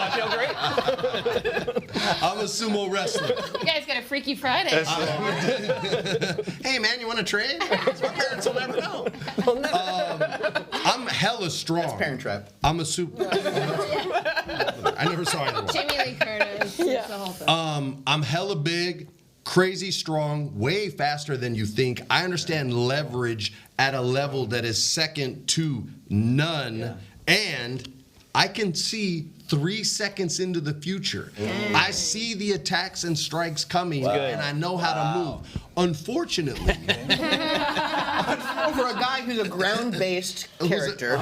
I feel great. I'm a sumo wrestler. You guys got a Freaky Friday. Hey man, you want to trade? My parents will never know. I'm hella strong. That's Parent Trap. I'm a super. I never saw either one. Jamie Lee Curtis. Yeah. The whole thing. I'm hella big, crazy strong, way faster than you think. I understand leverage at a level that is second to none, and I can see 3 seconds into the future. I see the attacks and strikes coming, and I know how to move. Unfortunately, For a guy who's a ground-based character.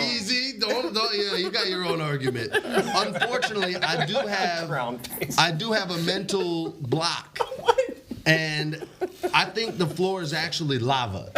Easy, don't. Yeah, you got your own argument. Unfortunately, I do have a mental block. And I think the floor is actually lava.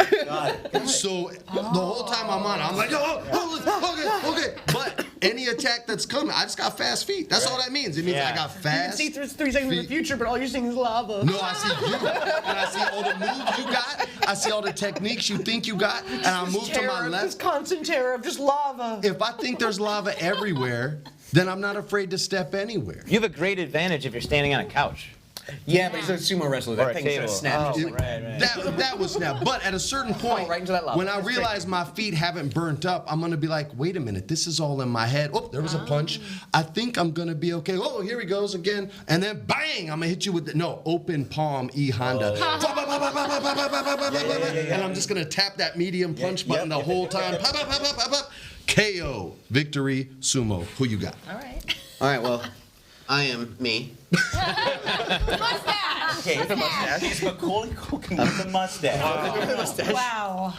So the whole time I'm on, I'm like, okay. But any attack that's coming, I just got fast feet. That's all that means. It means I got fast. You can see 3 seconds in the future, but all you're seeing is lava. No, I see you, and I see all the moves you got. I see all the techniques you think you got, and I move to my This left. constant terror of just lava. If I think there's lava everywhere, then I'm not afraid to step anywhere. You have a great advantage if you're standing on a couch. Yeah, but he's a sumo wrestler. Or That a thing's table. gonna snap. Oh, right. That was snap. But at a certain point, right into that lava. when I realize my feet haven't burnt up, I'm gonna be like, wait a minute, this is all in my head. Oh, there was a punch. I think I'm gonna be okay. Oh, here he goes again. And then bang, I'm gonna hit you with the open palm E Honda. And I'm just gonna tap that medium punch button the whole time. Pop, pop, pop, pop, pop, pop. KO, victory, sumo. Who you got? All right. All right, well, I am me. Mustache. Okay, the mustache. He's Macaulay Culkin with a mustache. Wow.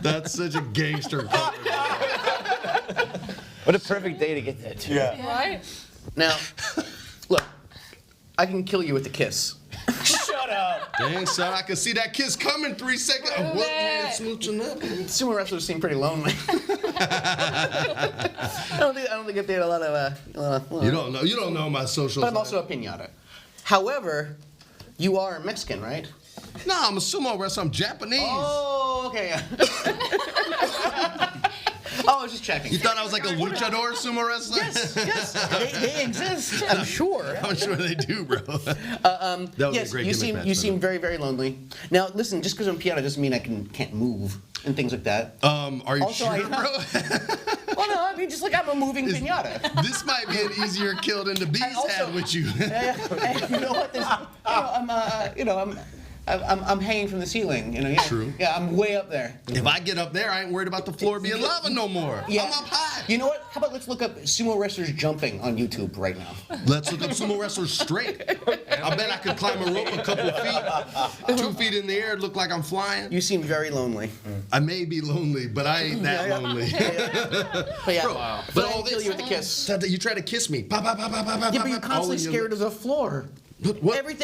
That's such a gangster color. What a perfect day to get that too. Right? Now, look, I can kill you with a kiss. Shut up. Dang, son, I can see that kiss coming 3 seconds. What man smooching up? Sumo wrestlers seem pretty lonely. I don't think if they had a lot of. You don't know my social. But I'm also a pinata. However, you are Mexican, right? No, I'm a sumo wrestler. I'm Japanese. Oh, okay. Oh, I was just checking. You thought I was like a luchador sumo wrestler? Yes, they exist. I'm sure. I'm sure they do, bro. That would be a Yes, great you gimmick seem match, you by seem the very very lonely. Now, listen, just because I'm pinata doesn't mean I can't move and things like that. way. Are you Also, sure, bro? Well, no, I mean just like I'm a moving pinata. This might be an easier kill than the bees also- had with you. And you know what? I'm hanging from the ceiling. Yeah. True. Yeah, I'm way up there. If I get up there, I ain't worried about the floor being lava no more. Yeah. I'm up high. You know what? How about let's look up sumo wrestlers jumping on YouTube right now? Let's look up sumo wrestlers straight. I bet I could climb a rope a couple feet. 2 feet in the air, look like I'm flying. You seem very lonely. I may be lonely, but I ain't that lonely. But yeah, But but all I'll kill this, you with a kiss. you try to kiss me. Pop, pop, pop, pop, pop, Yeah, pop, but you're pop, constantly all in your scared of the floor. But what? Every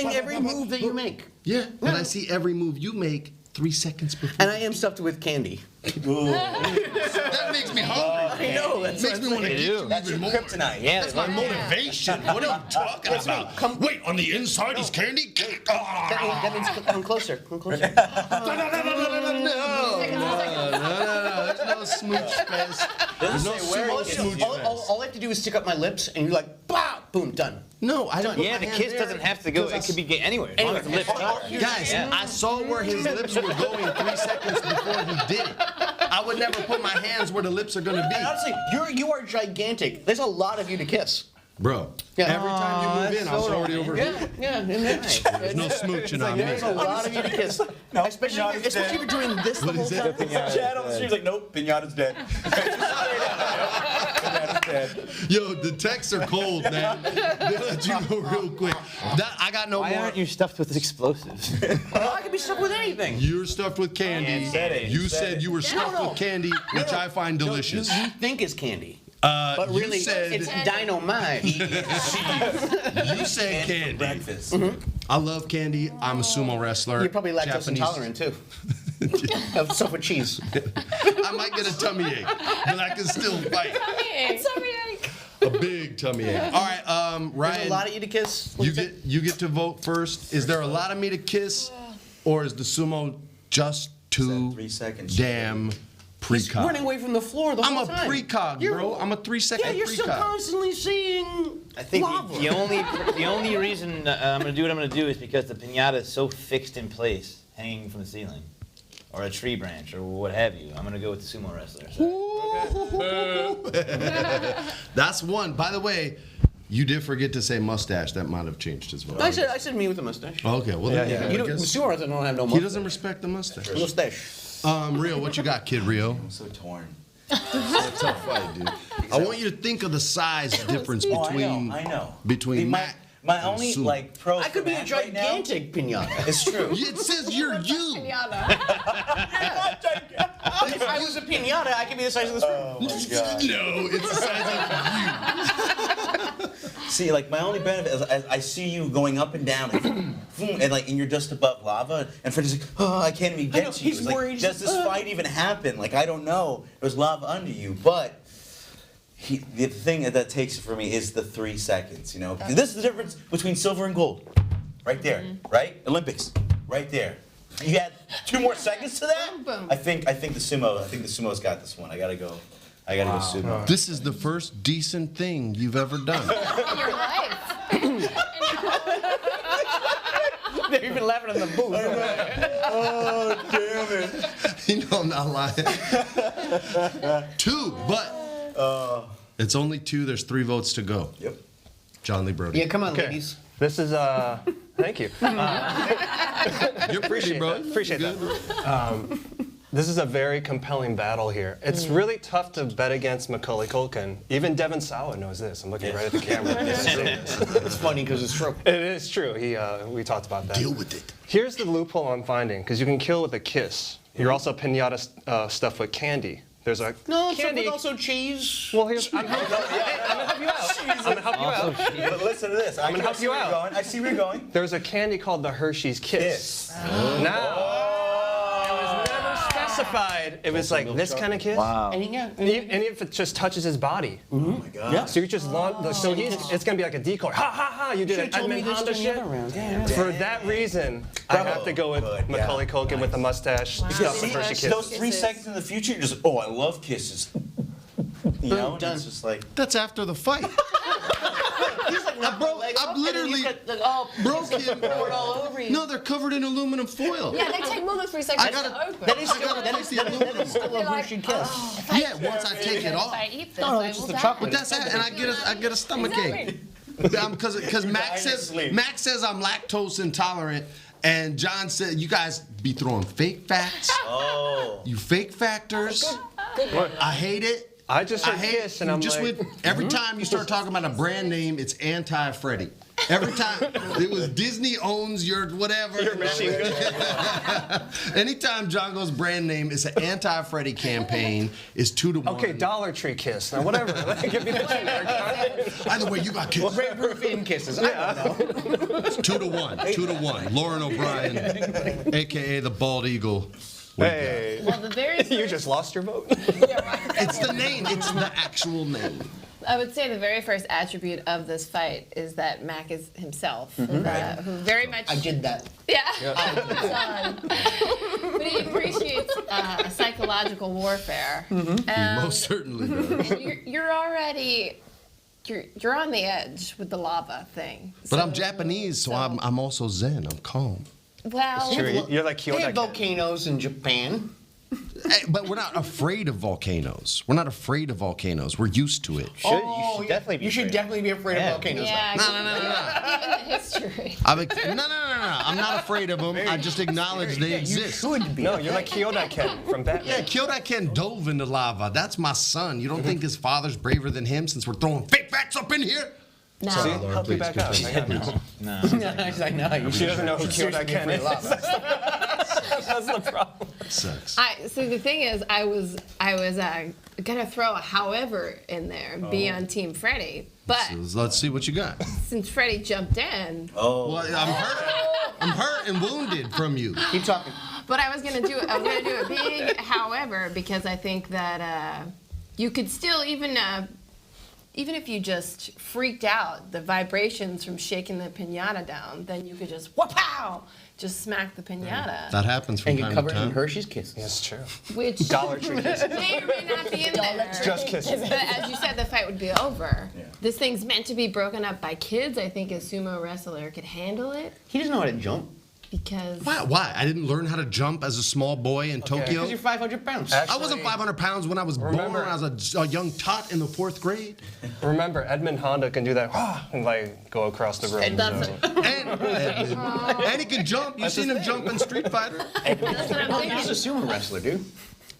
move that you make. Yeah, but I see every move you make 3 seconds before. And I am stuffed with candy. That makes me hungry. I know. That Makes me want to They get do. you That's even your more. kryptonite. Yeah, That's my motivation. What are you talking about? Wait, on the inside is candy? That means come closer. Come closer. No, there's no smooch fest. There's no sumo smooch fest. All I have to do is stick up my lips, and you're like, blah, boom, done. No, I don't. Yeah, the kiss doesn't have to go. It could be anywhere. As long as the lips touch. Guys, I saw where his lips were going 3 seconds before he did it. I would never put my hands where the lips are gonna And be. honestly, you are gigantic. There's a lot of you to kiss. Bro, Yeah. every time you move in, I was already over here. Yeah, and There's no smooching on me. there's a lot of you to kiss. Especially if you're doing this the whole time. Chad on the street's like, nope, pinata's dead. Pinata's dead. Yo, the texts are cold, man. They let you go real quick. I got no Why more. aren't you stuffed with explosives? I can be stuck with anything. You're stuffed with candy. Yeah, said it. You You said said it. you were stuffed No. with candy, which I find delicious. You think it's candy. But really, you said, it's dynamite. you said candy. Breakfast. I love candy. I'm a sumo wrestler. You're probably lactose Japanese. intolerant, too. Have stuff with cheese. I might get a tummy ache, but I can still fight. A big tummy ache. All right, There's Ryan. a lot of you to kiss. You get to vote first. Is there a lot of me to kiss, or is the sumo just too 3 seconds. damn He's Precog. running away from the floor the I'm whole a time. precog, bro. I'm a 3-second Yeah, you're still precog. constantly seeing I think lava. the only reason I'm gonna do what I'm gonna do is because the pinata is so fixed in place, hanging from the ceiling, or a tree branch, or what have you. I'm gonna go with the sumo wrestler. That's one. By the way, you did forget to say mustache. That might have changed as well. I said me with the mustache. Okay, well, then, You I don't, guess Sumo wrestlers don't have no he mustache. doesn't respect the mustache. Mustache. Rio, what you got, Kid Rio? I'm so torn. It's a tough fight, dude. I want you to think of the size difference Oh, between I know. between my, Mac my and only Sumo. like pro. I could be a for Mac right now- gigantic pinata. It's true. It says you're you. If I was a pinata, I could be the size of this room. Oh my god. No, it's the size See, like my only benefit is I see you going up and down, and like, and you're just above lava, and Freddy's like, oh, I can't even I know, get to you. he's It's like, worried. does this fight even happen? Like, I don't know. There's lava under you, but the thing that takes it for me is the 3 seconds. You know, because this is the difference between silver and gold, right there, right? Olympics, right there. You add 2 more seconds to that. Boom, boom. I think the sumo's got this one. I gotta go sumo. This is the first decent thing you've ever done. In your life. They're even laughing in the booth. Oh damn it! You know I'm not lying. 2, but it's only 2. There's 3 votes to go. Yep. John Lee Brody. Yeah, come on, Okay. ladies. This is thank you. You're pretty, bro. Appreciate that. This is a very compelling battle here. It's really tough to bet against Macaulay Culkin. Even Devin Sawa knows this. I'm looking right at the camera. It's funny because it's true. It is true. We talked about that. Deal with it. Here's the loophole I'm finding, because you can kill with a kiss. You're also pinata stuffed with candy. There's a No, candy. but also cheese. Well, here's. I'm gonna help you out. I'm gonna help you out. But listen to this. I'm gonna help you out. I see where you're going. There's a candy called the Hershey's Kiss. Now, it was never specified. It was like this kind of kiss. Wow. And yeah. And if it just touches his body. Oh my god. So you just so it's gonna be like a decoy. Ha ha ha! You did it. Edmund Honda shit. For that reason, I have to go with Good, yeah. Macaulay Culkin with the mustache stuffed with Hershey See, those Kisses. 3 seconds in the future, you're just, oh, I love kisses. You know, and done. it's just like, That's after the fight. Bro, I'm literally broken. all over you. No, they're covered in aluminum foil. Yeah, they take more than 3 seconds I gotta- to open. That is I gotta that taste the aluminum. still a Hershey kiss. Yeah, once I take it If off. I eat this, No, I it's will just the die. chocolate. But that's it, and I get a stomach ache. Because Max says I'm lactose intolerant, and John said you guys be throwing fake facts. oh. You fake factors. I hate it. I just I said hate kiss, and you I'm just like, with every time you start talking about a brand name, it's anti-Freddy. Every time it was Disney owns your whatever. Your machine gun. Anytime John goes brand name, it's an anti-Freddy campaign. It's 2 to 1. Okay, Dollar Tree kiss. Now whatever. Give me the generic. Either way, you got killed. Rainproof in kisses. I don't know. It's 2 to 1. 2 to 1. Lauren O'Brien, aka the Bald Eagle. Hey, Well, the very you first, just lost your vote. It's the name. It's the actual name. I would say the very first attribute of this fight is that Mac is himself, who very much. I did that. Yeah. But he appreciates psychological warfare. Most certainly does. And you're already. You're on the edge with the lava thing. But I'm So- Japanese, so I'm also Zen. I'm calm. Well, Sure, you're like They have Kyoto. volcanoes in Japan. Hey, but we're not afraid of volcanoes. We're not afraid of volcanoes. We're used to it. You should definitely be. You should afraid. definitely be afraid of volcanoes. yeah. No. Given the history. No. I'm not afraid of them. I just acknowledge they exist. Should be. No, you're like Kyoto Ken from Batman. Yeah, Kyoto-ken dove into lava. That's my son. You don't think his father's braver than him since we're throwing fake facts up in here? No. See, help me back up. I got this. I know. You She doesn't know who Kyoto Ken is. That's the problem. Sucks. So the thing is, I was gonna throw a however in there, and be on Team Freddy, but So let's see what you got. since Freddy jumped in, Well, I'm hurt and wounded from you. Keep talking. but I was gonna do a big however because I think that you could still even if you just freaked out, the vibrations from shaking the piñata down, then you could just wha-pow just smack the pinata. That happens from And get time to covered in time. Hershey's Kisses. That's true. Which Dollar Tree kisses. may or may not be in there. Just kisses. But as you said, the fight would be over. Yeah. This thing's meant to be broken up by kids. I think a sumo wrestler could handle it He doesn't know how to jump. because Why? I didn't learn how to jump as a small boy in Tokyo. Because you're 500 pounds. I wasn't 500 pounds when I was born. Remember- I was a young tot in the 4th grade. Remember, Edmund Honda can do that and like go across the room. That's so. And he can jump. You seen him jump in Street Fighter? that's what I'm thinking. He's a sumo wrestler, dude.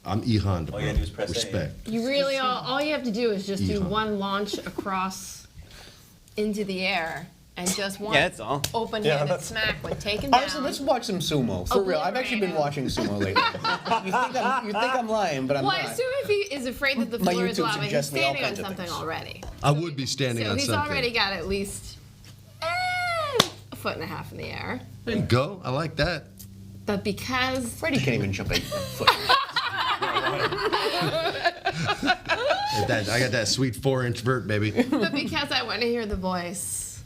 I'm E Honda. All you gotta do is press A. Respect. You really all you have to do is just do Yeehaw. one launch across into the air and just one Yeah, that's all. open-handed smack would take him down. Honestly, let's watch some sumo. For real. I've actually been watching sumo lately. you think I'm lying, but I'm Well, I not. assume if he is afraid that the My floor is YouTube lava, he's suggests me all standing on kinds of something things. already. I would be standing So on he's something. already got at least a foot and a half in the air. There you go. I like that. But because Freddie can't even jump 8 foot. I got that sweet 4-inch vert, baby. because I want to hear the voice,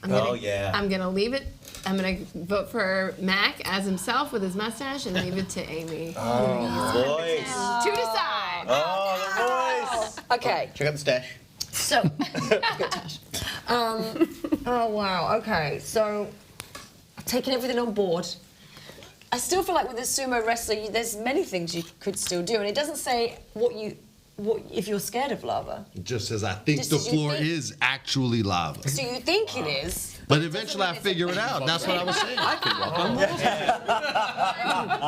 I'm gonna, Oh, yeah. I'm gonna leave it. I'm gonna vote for Mac as himself with his mustache and leave it to Amy Voice. to decide. Oh, the voice. Okay, Check out the stash. so. Oh wow. Okay, so I've taken everything on board. I still feel like with a sumo wrestler, there's many things you could still do, and it doesn't say what if you're scared of lava. It just says I think Just the as you floor think. is actually lava. So you think it is. But eventually I figure it out. That's what I was saying. I can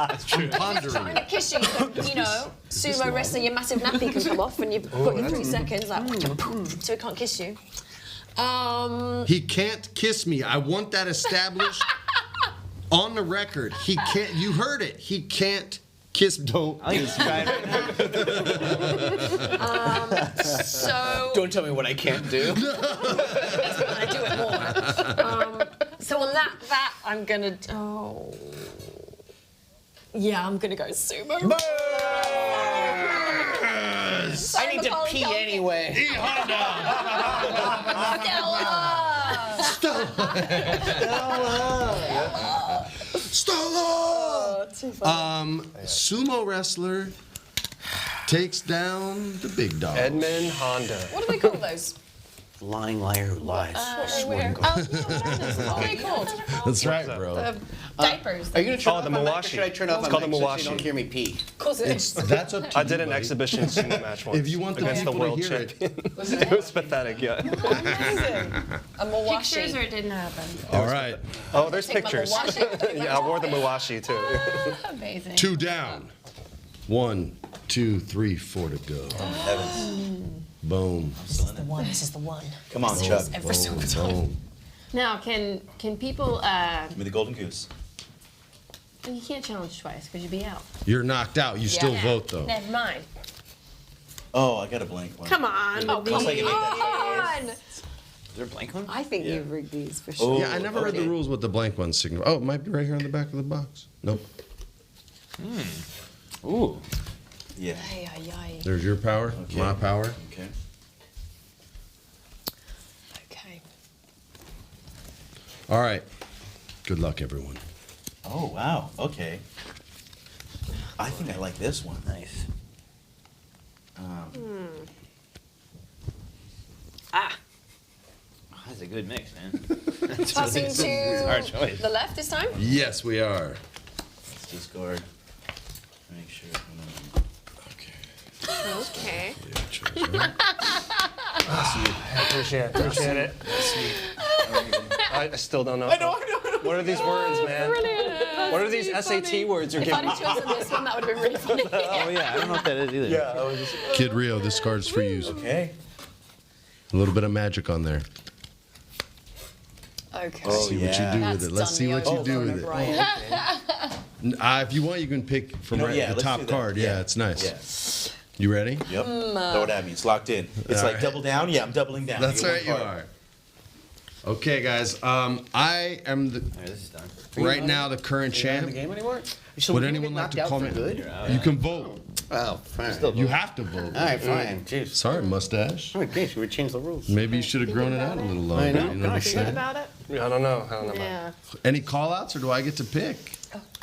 That's true. Trying Pondering. to kiss you, sumo wrestler, your massive nappy can come off, and you've got your 3 seconds, like, so he can't kiss you. He can't kiss me. I want that established on the record. He can't. You heard it. He can't kiss. Don't. I'll even try it right now. So Don't tell me what I can't do. I do it more. So on that I'm gonna. Yeah, I'm gonna go sumo. I need to pee anyway. Stella. Sumo wrestler takes down the big dog. Edmund Honda. What do they call those? Lying liar who lies. What are they called? That's right, bro. The diapers. Are you gonna turn Oh, off the my mic, or Mawashi. should I turn off It's my called mic the so you don't Mawashi. hear me pee? Of course it is. That's up to I you, did an buddy. exhibition sumo match once If you want the against the people to world hear it. champion. It was pathetic, yeah. Amazing. A Mawashi. Pictures or it didn't happen. All right. Oh, there's Take my pictures. Mawashi. Yeah, I wore the Mawashi too. Amazing. 2 down. 1, 2, 3, 4 to go. Heavens. Boom. This is the one. Come on, Chuck. Every single time. Boom. Now, can people? Give me the golden goose. You can't challenge twice because you'd be out. You're knocked out. You still Yeah. vote though. Never mind. Oh, I got a blank one. Come on. Oh, come like it made that on! Is there a blank one? I think Yeah. you rigged these for sure. Oh, Yeah, I never read the okay. rules with the blank one signal. Oh, it might be right here on the back of the box. Nope. Ooh. Yeah. Ay, ay, ay. There's your power, Okay. my power. Okay. Okay. All right. Good luck, everyone. Oh, wow. Okay. I think I like this one. Nice. Oh, that's a good mix, man. That's Passing it's a hard to choice. the left this time. Yes, we are. Let's discard. Make sure. Okay. Yeah, choice, right? Appreciate it. I still don't know. I know. What are these words, man? What are these SAT words you're If I'd giving me? have chosen this one, that would have been really funny. Oh yeah, I don't know what that is either. Yeah, I was just. Kid Rio, this card's for you. Okay. A little bit of magic on there. Okay. Oh, See what you yeah. do That's with it. Let's done see me what you over, do with it. Brian. If you want, you can pick from No, right yeah, the let's top do that. card. Yeah, Yeah. it's nice. Yeah. You ready? Yep. Throw it at me. It's locked in. It's All like right. double down. Yeah, I'm doubling down. That's get one right, you card. are. Okay, guys. I am All right, this is done. right now the current Are you not in champ. the game anymore? So Would when you anyone get like knocked to out comment? for good? You can vote. Oh, fine. You have to vote. All right, fine. Jeez. Sorry, mustache. Oh, okay, should we change the rules? Maybe you should have grown it out a little longer. I know. You know what I'm Think saying? about it. I don't know. Yeah. Any call outs or do I get to pick?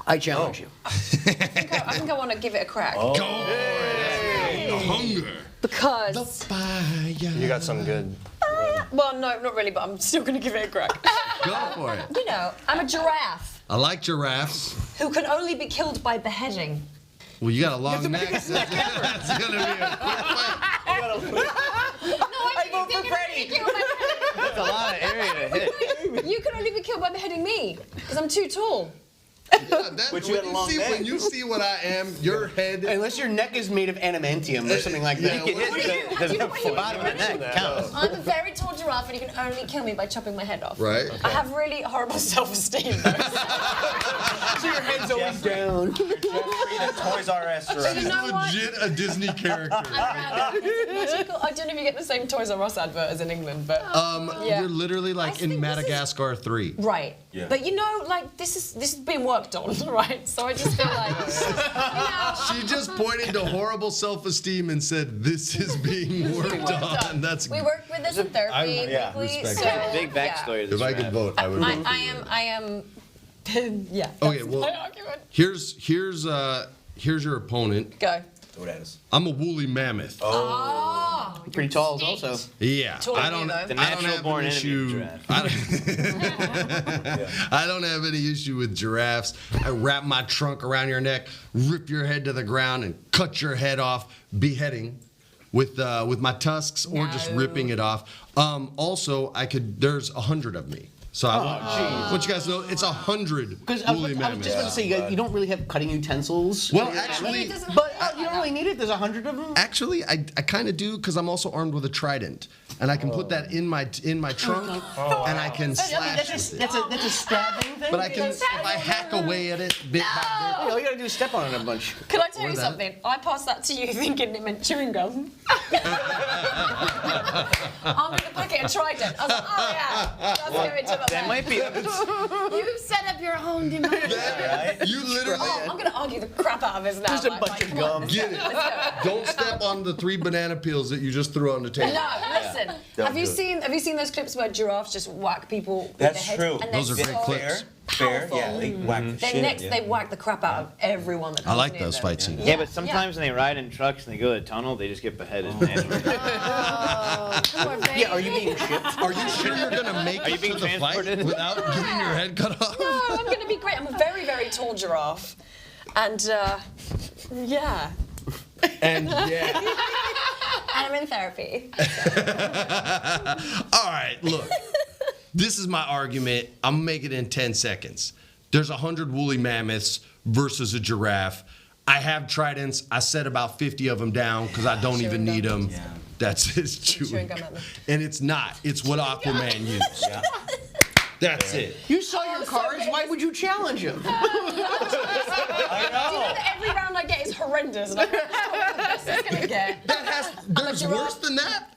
I challenge you. I think I want to give it a crack. Go for it. The hunger. Because, Fire. You got some good. well, no, not really, but I'm still going to give it a crack. Go for it. You know, I'm a giraffe I like giraffes. who can only be killed by beheading. Well, you got a long neck. That's gonna be a quick fight. I vote for Freddie. That's a lot of area to hit. You can only be killed by beheading me because I'm too tall. Yeah, that, But you had a long neck. when you see what I am, your head. Unless your neck is made of adamantium or something like that. You can hit the bottom of the neck counts. I'm a very tall giraffe and you can only kill me by chopping my head off. Right. I have really horrible self-esteem though. So your head's always down. Jeffrey, the Toys R Us You director. know what? Legit a Disney character. Magical. I don't know if you get the same Toys R Us advert as in England, but yeah. You're literally I like think in this is- Madagascar 3. right. Yeah. But you know, like this is being worked on, right? So I just feel like, you know, She just pointed to horrible self-esteem and said, "This is being worked on." That's. we work with this in therapy yeah, weekly, respect so that. Big backstory. to If this I could draft. vote, I would vote. I am. Yeah. Okay, that's well- my argument. Here's your opponent. Go. Throw it at us. I'm a woolly mammoth. Oh. Pretty tall also. Yeah, Taller I than don't. you, though. The I don't natural have born an enemy issue. of I don't have any issue with giraffes. I wrap my trunk around your neck, rip your head to the ground, and cut your head off, beheading, with my tusks or just No. ripping it off. Also, there's 100 of me. So I want you guys to know it's 100 Because I was woolly just mammoths. going to say, you don't really have cutting utensils. Well, for your actually- family. But you don't really need it. There's 100 of them. Actually, I kind of do because I'm also armed with a trident, and I can put that in my trunk, and I can slash with it. That's a stabbing thing. But I can, if I hack away at it bit by All you got to do is step on it a bunch. Can I tell you that. something? I passed that to you thinking it meant chewing gum. I'm with a packet of Trident. I was like, oh yeah, that's going to the That might be. You set up your own demise. bit, you literally Oh, I'm going to argue the crap out of this now. Just a bunch of come on, gum. let's get go, it. let's go. Don't step on the 3 banana peels that you just threw on the table. No, listen. Don't Have you do it. seen those clips where giraffes just whack people with That's their head? true. And Those are they're great so clips. Fair, powerful. yeah, they whack the Then shit. next yeah. they whack the crap out of everyone that I comes like near those them. fight scenes. Yeah, but sometimes when they ride in trucks and they go to a tunnel, they just get beheaded. naturally. Yeah, are you being shipped? Are you sure you're gonna make Are you it being to the fight transported? without getting your head cut off? No, I'm going to be great. I'm a very, very tall giraffe. And, yeah. And yeah. And I'm in therapy. All right, look. This is my argument. I'm gonna make it in 10 seconds. There's 100 woolly mammoths versus a giraffe. I have tridents. I set about 50 of them down because I don't even need them. Yeah. That's his Chewing chewing gum at me. And it's not. It's what Aquaman used. Yeah. That's it. You saw your cards. Why would you challenge him? I Do you know that every round I get is horrendous? And I'm like, oh, the best it's going to get. There's giraffe. worse than that?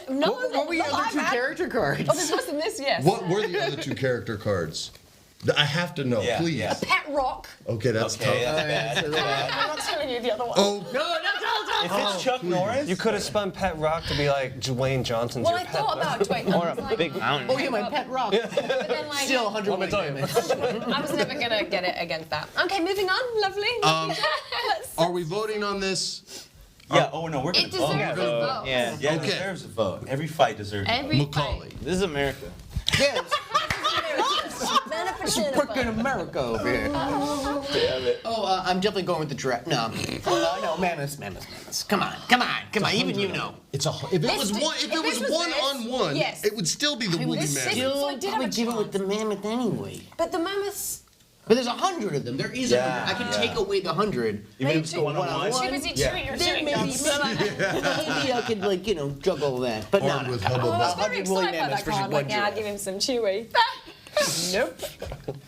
No, What were your not other two bad. character cards? Oh, there's worse than this, yes. What were the other 2 character cards? I have to know, Yeah, please. yeah. Pet rock. Okay, that's Okay, tough. that's bad. I'm not telling you the other one. Oh, If it's Chuck Norris, You could have spun Pet Rock to be like Dwayne Johnson's Well, your I pet. thought about Dwayne. Or I was a like, big mountain. Oh yeah, my pet rock. But then, like, Still 100 Let me tell you. I was never going to get it against that. Okay, moving on. Lovely. Let's- are we voting on this? yeah. Oh no, we're gonna It vote. deserves a vote. Yeah. Yeah, it Okay. deserves a vote. Every fight deserves a vote. Every Macaulay. fight. This is America. Yes. Manifestation. Frickin' America over here. I'm definitely going with the giraffe. No, no, mammoths. Come on. Even you know. It's if it was one, if it was this was 1 this, on 1, yes. it would still be the woolly this mammoth. is- So I did have a give it with chance. the mammoth anyway. But the mammoths. But there's 100 of them. There is Yeah, 100. I can yeah. take away the 100. Even if it's the Too. one-on-one. Too busy chewing your Then chewing maybe, gum. maybe I could juggle that. But Armed no. with Oh, hubba I was bubba. very 100 woolly excited by mammoths that versus card. one Like, yeah, I'll giraffe. give him some chewy. Nope.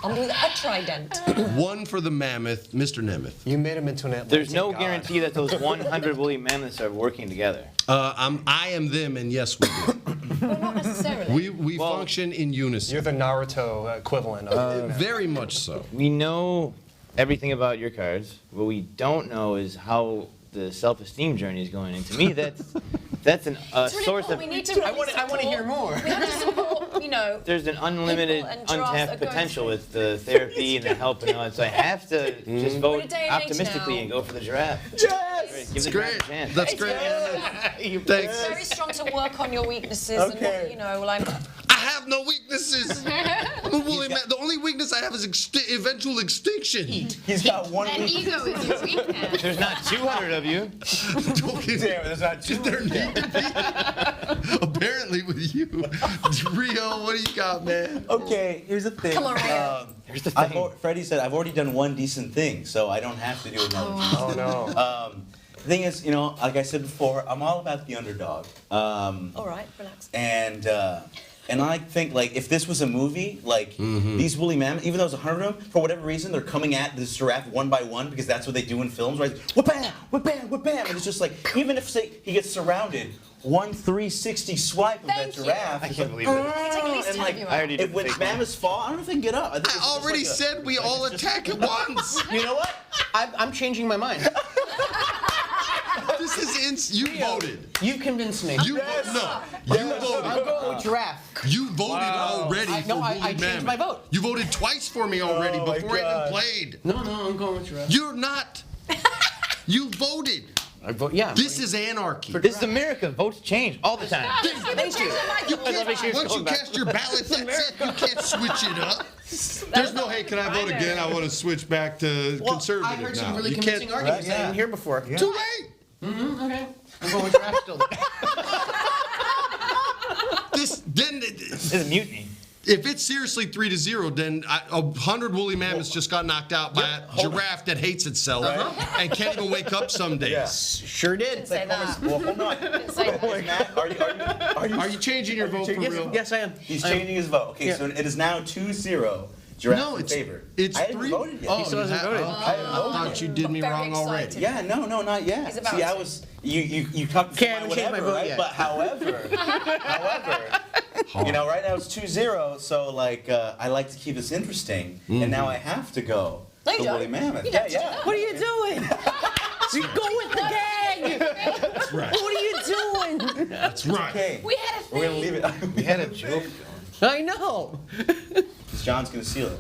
I'm with a trident. 1 for the mammoth, Mr. Nemeth. You made him into an Atlantean There's no god. guarantee that those 100 woolly mammoths are working together. I am them, and yes, we do. But not necessarily. We Well, function in unison. You're the Naruto equivalent of Very much so. We know everything about your cards. What we don't know is how the self-esteem journey is going. And to me, that's a It's really source cool. of. We need to I want to hear more. We have to support, you know. There's an unlimited, people and drafts untapped are going potential through. with the therapy and the help and all that. So I have to just We're vote a day and age optimistically now. and go for the giraffe. Yes! Give the giraffe a chance. That's great. Thanks. Very strong to work on your weaknesses and Okay. what, you know, well, I'm I have no weaknesses. I'm a woolly man. The only weakness I have is eventual extinction. He's got one And week. ego is your weakness. There's not 200 of you. Damn, there's not Did there need to be? Apparently with you. Rio, what do you got, man? Okay, here's the thing. Come on, Rio. Here's the I've thing. Freddie said I've already done one decent thing, so I don't have to do another. Oh no. The thing is, like I said before, I'm all about the underdog. all right, relax. And I think like if this was a movie, like these woolly mammoths, even though there's 100 of them, for whatever reason they're coming at this giraffe one by one because that's what they do in films, right? Whip bam, whip bam, whip bam, and it's just like even if say he gets surrounded, one 360 swipe of Thank that you. giraffe. I is can't like, believe it. Take at least and 10 like of you I already did when the fake one. mammoths fall, I don't know if they can get up. think I it's just already like a- said we all attack at once. You know what? I'm changing my mind. This is you voted. You've convinced me. You no. You I'm voted. going with giraffe. You voted already I- for no, I woolly changed mammoth. my vote. You voted twice for me already Oh, my before I God. even played. No, I'm going with giraffe. You're not. You voted. I vote, yeah. This is anarchy. This is America. Votes change all the time. Thank you. You can't, once you cast your ballot, that's it. You can't switch it up. There's no, hey, can I vote again? I want to switch back to Well, conservative I heard now. some really You convincing can't. arguments I yeah. didn't hear before. Too late. Okay. I'm going with giraffe still. Then This is a mutiny. if it's seriously 3-0, then 100 woolly mammoths just got knocked out by a giraffe that hates itself and can't even wake up some days. Sure did. Say that. Well, hold on. Say that. Matt, are you Are you changing your vote for real? Yes, I am. He's changing his vote. Okay, Yeah. so it is now 2-0. Giraffe No, in it's favor. it's I haven't 3. voted yet. Oh, still hasn't you voted. I haven't thought you did me Very wrong already. excited. Yeah, no, not yet. He's about See, I to. was you talked Okay, I to haven't my changed my whatever, vote right? yet. But however, right now it's 2-0, so like I like to keep this interesting, and now I have to go. No, you the don't. woolly mammoth. You Yeah, have to do yeah. that. What are you doing? You go with the gang. That's right. What are you doing? That's right. Okay, We had a we're gonna thing. leave it. We had a joke. I know. John's gonna seal it.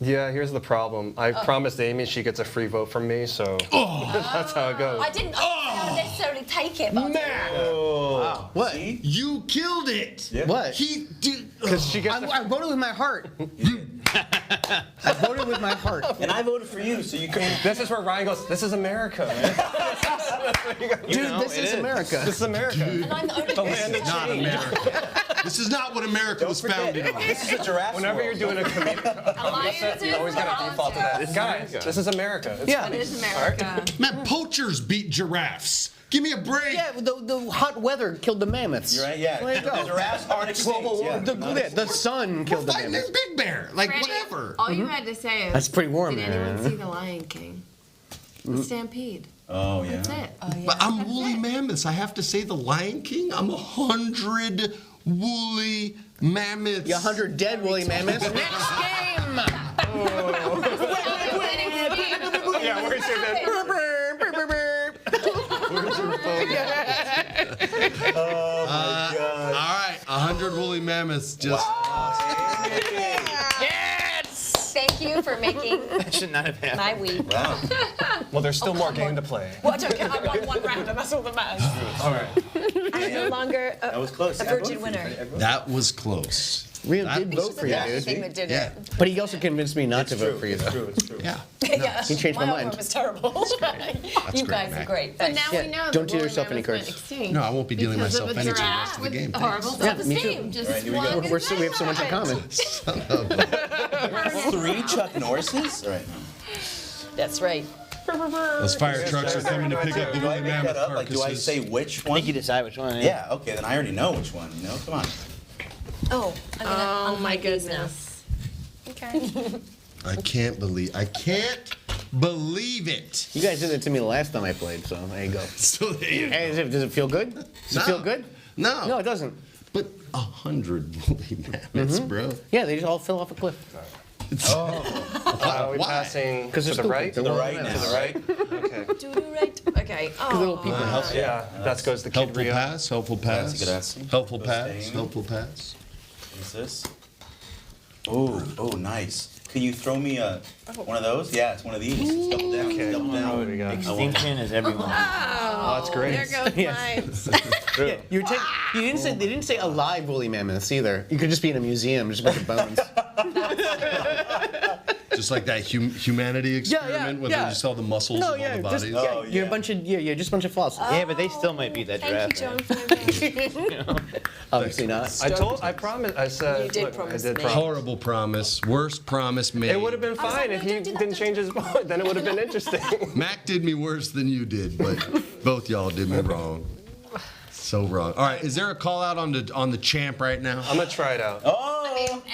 Yeah, here's the problem. I promised Amy she gets a free vote from me, so that's how it goes. I didn't necessarily take it, but I did. Oh, What? See? You killed it. Yeah. What? He did. Because she gets I voted with my heart. I voted with my heart. And I voted for you, so you can. This is where Ryan goes, this is America, man. Dude, know, this it is is. America. This is America. And I'm the only The land person. of Not change. America. This is not what America was founded on. This is a giraffe. Whenever you're world. doing a comedic, you always got to default to that. Guys, this is America. It's Yeah. It is America. Man, poachers beat giraffes. Give me a break. Yeah, the hot weather killed the mammoths. You're right. Yeah. There you The go. giraffes aren't extinct. yeah. The sun We're killed the fighting mammoths. this big bear. Like, Freddie, whatever. All you had to say is. That's pretty warm Did there. anyone see The Lion King? The Stampede. Oh yeah. That's it. But I'm woolly mammoths. I have to say the Lion King? I'm 100 woolly mammoths. You 100 dead woolly mammoths. Next game. Yeah, where's your Oh my god. All right, 100 woolly mammoths just. Thank you for making That should not have happened. my week. Wow. Well, there's still more game to play. Well, I don't care. I won one round, and that's all that matters. All right. I'm no longer That was close. a Yeah, I virgin voted for you. winner. I voted. That was close. Rio That did was- vote for you, That's the dude. thing that did Yeah. it. But he also convinced me not to It's vote true. for you, It's though. true. It's true. Yeah. Yeah. He changed my other mind. one was terrible. you great, guys man. are great. So Thanks. now Yeah, we know don't that deal woolly yourself any mammoths went cards. extinct No, I won't be dealing because myself of a any giraffe the rest of the with game. horrible Yeah, me too. self-esteem. Just All right, here we go. one We have so much in common. Son of a- 3 Chuck Norrises? All right. That's right. Those fire trucks are coming to pick up the Do I woolly make mammoth that up? Like, do I carcasses. say which I one? think you decide which one. Yeah, okay, then I already know which one, you know? Come on. Oh, I'm gonna Oh my unhide these now. goodness. Okay. I can't believe it. You guys did it to me the last time I played, so there you go. So there you go. Hey, does it feel good? Does it No. feel good? No. No, it doesn't. But 100 woolly mammoths, bro. Yeah, they just all fell off a cliff. Are we Why? passing 'Cause to they're the right? stupid. To the right now. To the right? Okay. Do right. Okay. Okay. little Oh. people help. Yeah, that goes to Kid Helpful Rio. pass, helpful pass. Grazie, grazie. Helpful Go pass, Spain. helpful pass. What's this? Oh, nice. Can you throw me one of those? Yeah, it's one of these. It's double down. Okay. Double down. What do we got? Extinction is everyone. Oh, that's great. There goes Yes. mine. Yeah, you didn't say they didn't say alive woolly mammoths either. You could just be in a museum, just a bunch of bones. Just like that humanity experiment where they just saw the muscles of all the just, bodies. Oh, you're a yeah. bunch of you're just a bunch of fossils. Yeah, but they still might beat that giraffe. Thank you, man. John, for the Obviously not. I promised, I said, You did look, promise I did me. promise. Horrible promise. Worst promise made. It would have been was like, fine no, if he don't do that, didn't change his vote. Then it would have been interesting. Mac did me worse than you did, but both y'all did me wrong. So wrong. All right, is there a call out on the champ right now? I'm gonna try it out. Oh!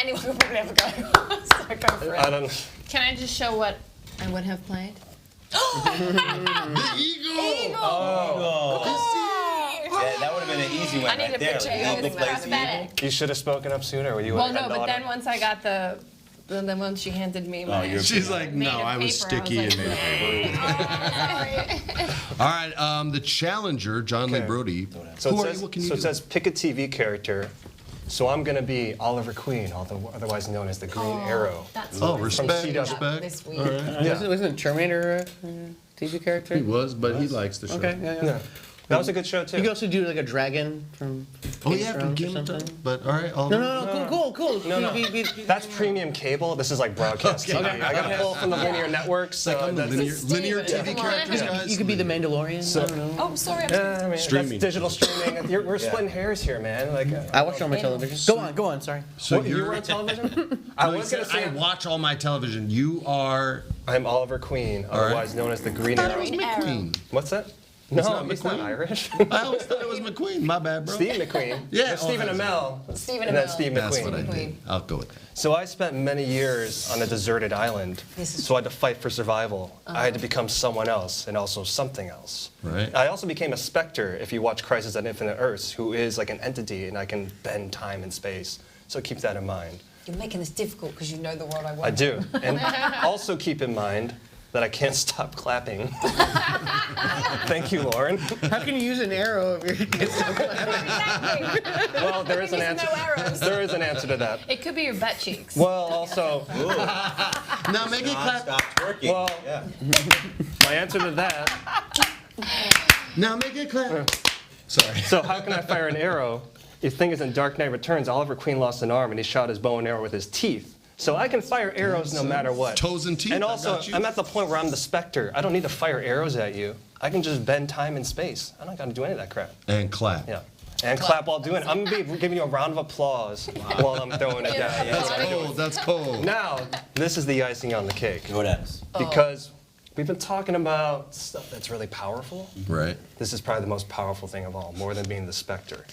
Anyone could probably have a go. So go for it. I don't. Can I just show what I would have played? The eagle. Yeah, that would have been an easy one I need right a there. picture. Like, It eagle was plays the eagle. pathetic. You should have spoken up sooner. Were you? Well, a no, but daughter? then once I got the one she handed me, my you're- She's like, no, native I was paper, sticky was and like, All right, the challenger, John Lee Okay. Brody. So Who it are says, you? What can you so do? it says pick a TV character. So I'm gonna be Oliver Queen, otherwise known as the Green Arrow. That's Oh, what I respect, was thinking about respect. This week. All right. Wasn't it Terminator TV character? He was, but he likes the show. Okay, yeah. Yeah. That was a good show You too. could also do like a dragon from Oh Game yeah, of from Thrones or Game of something. Thrones. But all right, I'll No, cool. No. That's premium cable. This is like broadcast TV. I gotta pull from the linear networks. So I'm the that's- linear TV Come on. characters, guys. You could be the Mandalorian. I don't know. Oh, sorry. I mean, Streaming. That's digital streaming. We're splitting hairs here, man. Like, I watch it on my television. Go on. Sorry. So what, you you're. were on television? I I was gonna say watch all my television. You are. I'm Oliver Queen, otherwise known as the Green Arrow. Green Arrow. McQueen. What's that? It's No, not he's not McQueen? Irish. I always thought it was McQueen. My bad, bro. Steve McQueen. Yeah, There's Stephen that's it. Amell. Stephen And then Amell. Steve That's McQueen. what I did. McQueen. I'll go with that. So I spent many years on a deserted island. This is So I had to fight for survival. I had to become someone else and also something else. Right. I also became a specter if you watch Crisis on Infinite Earths, who is like an entity and I can bend time and space. So keep that in mind. You're making this difficult because you know the world I want. I do. And also keep in mind that I can't stop clapping. Thank you, Lauren. How can you use an arrow if you're Exactly. Well, there is an Use answer. no arrows. There is an answer to that. It could be your butt cheeks. Well, also, Now make it clap. Stop twerking. Well- yeah. my answer to that. Now make it clap. Sorry. So how can I fire an arrow? The thing is, in Dark Knight Returns, Oliver Queen lost an arm and he shot his bow and arrow with his teeth. So I can fire arrows no matter what. Toes and teeth, And I also, got you. I'm at the point where I'm the Spectre. I don't need to fire arrows at you. I can just bend time and space. I don't got to do any of that crap. And clap. Yeah. And clap while doing it. I'm going to be giving you a round of applause while I'm throwing it down. That's cold. That's cold. Now, this is the icing on the cake. Go ahead. Because we've been talking about stuff that's really powerful. Right. This is probably the most powerful thing of all, more than being the Spectre.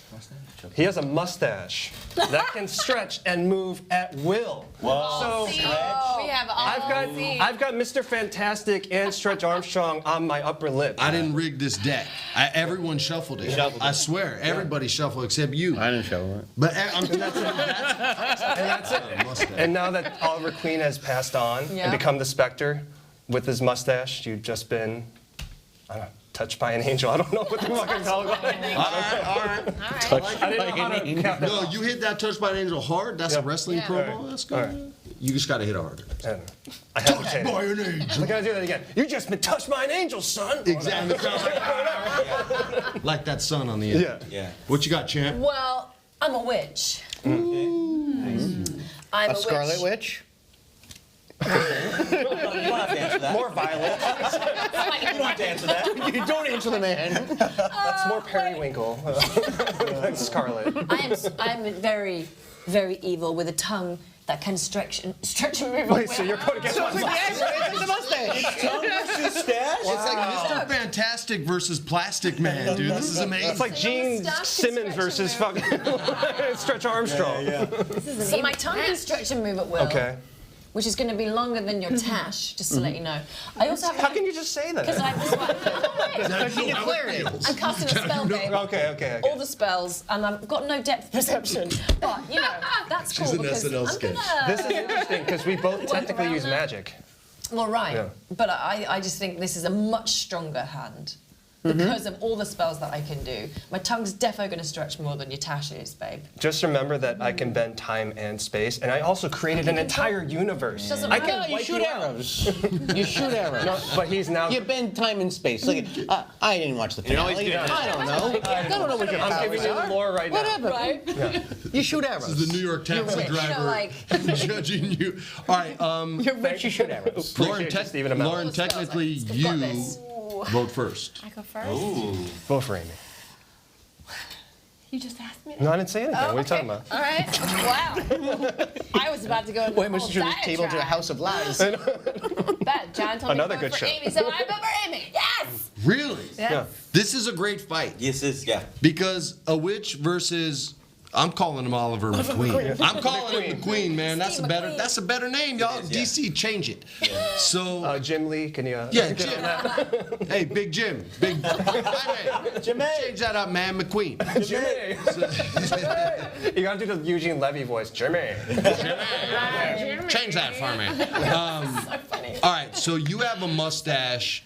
He has a mustache that can stretch and move at will. Whoa. See, we have all I've got Mr. Fantastic and Stretch Armstrong on my upper lip. I didn't rig this deck. Everyone shuffled it. shuffled I it. swear, everybody shuffled except you. I didn't show it. But And that's it. mustache. And now that Oliver Queen has passed on Yeah. and become the Spectre with his mustache, you've just been, I don't know, touched by an angel. I don't know what the fucking call it. All right. I didn't know how to count that. No, you hit that touch by an angel hard. That's a Yeah. wrestling Yeah. promo. That's good. All right. You just got to hit it harder. And I hesitated. By an angel. I'm gonna do that again. You just been touched by an angel, son. Exactly. Like that sun on the end. Yeah. Yeah. What you got, champ? Well, I'm a witch. I'm A scarlet witch? You don't have to answer that. More violet. You don't have to answer that. You don't answer the man. That's more periwinkle. Like Scarlet. I'm very, very evil with a tongue that can stretch and move. Wait, so you're going against my It's the mustache. Tongue versus stash? It's like Mr. Fantastic versus Plastic Man, dude. This is amazing. It's like Gene Mustache Simmons can versus stretch fucking Stretch Armstrong. So my tongue can stretch and move at will. Okay. Which is going to be longer than your tash, just to let you know. I also have. How can you just say Because that? I'm casting a spell, babe. Okay. All the spells, and I've got no depth perception. But you know, that's cool She's an because SNL I'm sketch. gonna. This is interesting because we both technically use magic. Well, right. Yeah. But I just think this is a much stronger hand. because of all the spells that I can do. My tongue's definitely going to stretch more than your Tasha's, babe. Just remember that I can bend time and space, and I also created an entire universe. Doesn't I matter. can You wipe shoot you out. arrows. You shoot arrows. No, but he's now. You bend time and space. Look, I didn't watch the finale. always good. I don't know. I don't know what your I'm powers giving you the are. lore right now. Whatever. Right? You shoot arrows. This is the New York taxi rich, driver like- judging you. All right, You're rich. You shoot arrows. Lauren, Appreciate you, Stephen Amell. Lauren, technically Got you this. vote first. I go first. Vote for Amy. You just asked me. No, I didn't say anything. What are you talking about? All right. Wow. I was about to go into Wait, a Mr. whole This table to a diatribe. house of lies. That John told Another me to good vote for show. Amy, so I vote for Amy. Yes. Really? Yes. This is a great fight Yes, yeah. because a witch versus. I'm calling him Oliver McQueen. I'm calling him McQueen, man. That's a better. McQueen. That's a better name, y'all. It is, yeah. DC, change it. So Jim Lee, can you? yeah, Jim. Hey, Big Jim. Big. Jimmy. Change that up, man. McQueen. Jimmy. You gotta do the Eugene Levy voice, Jimmy. Change that for me. All right, so you have a mustache,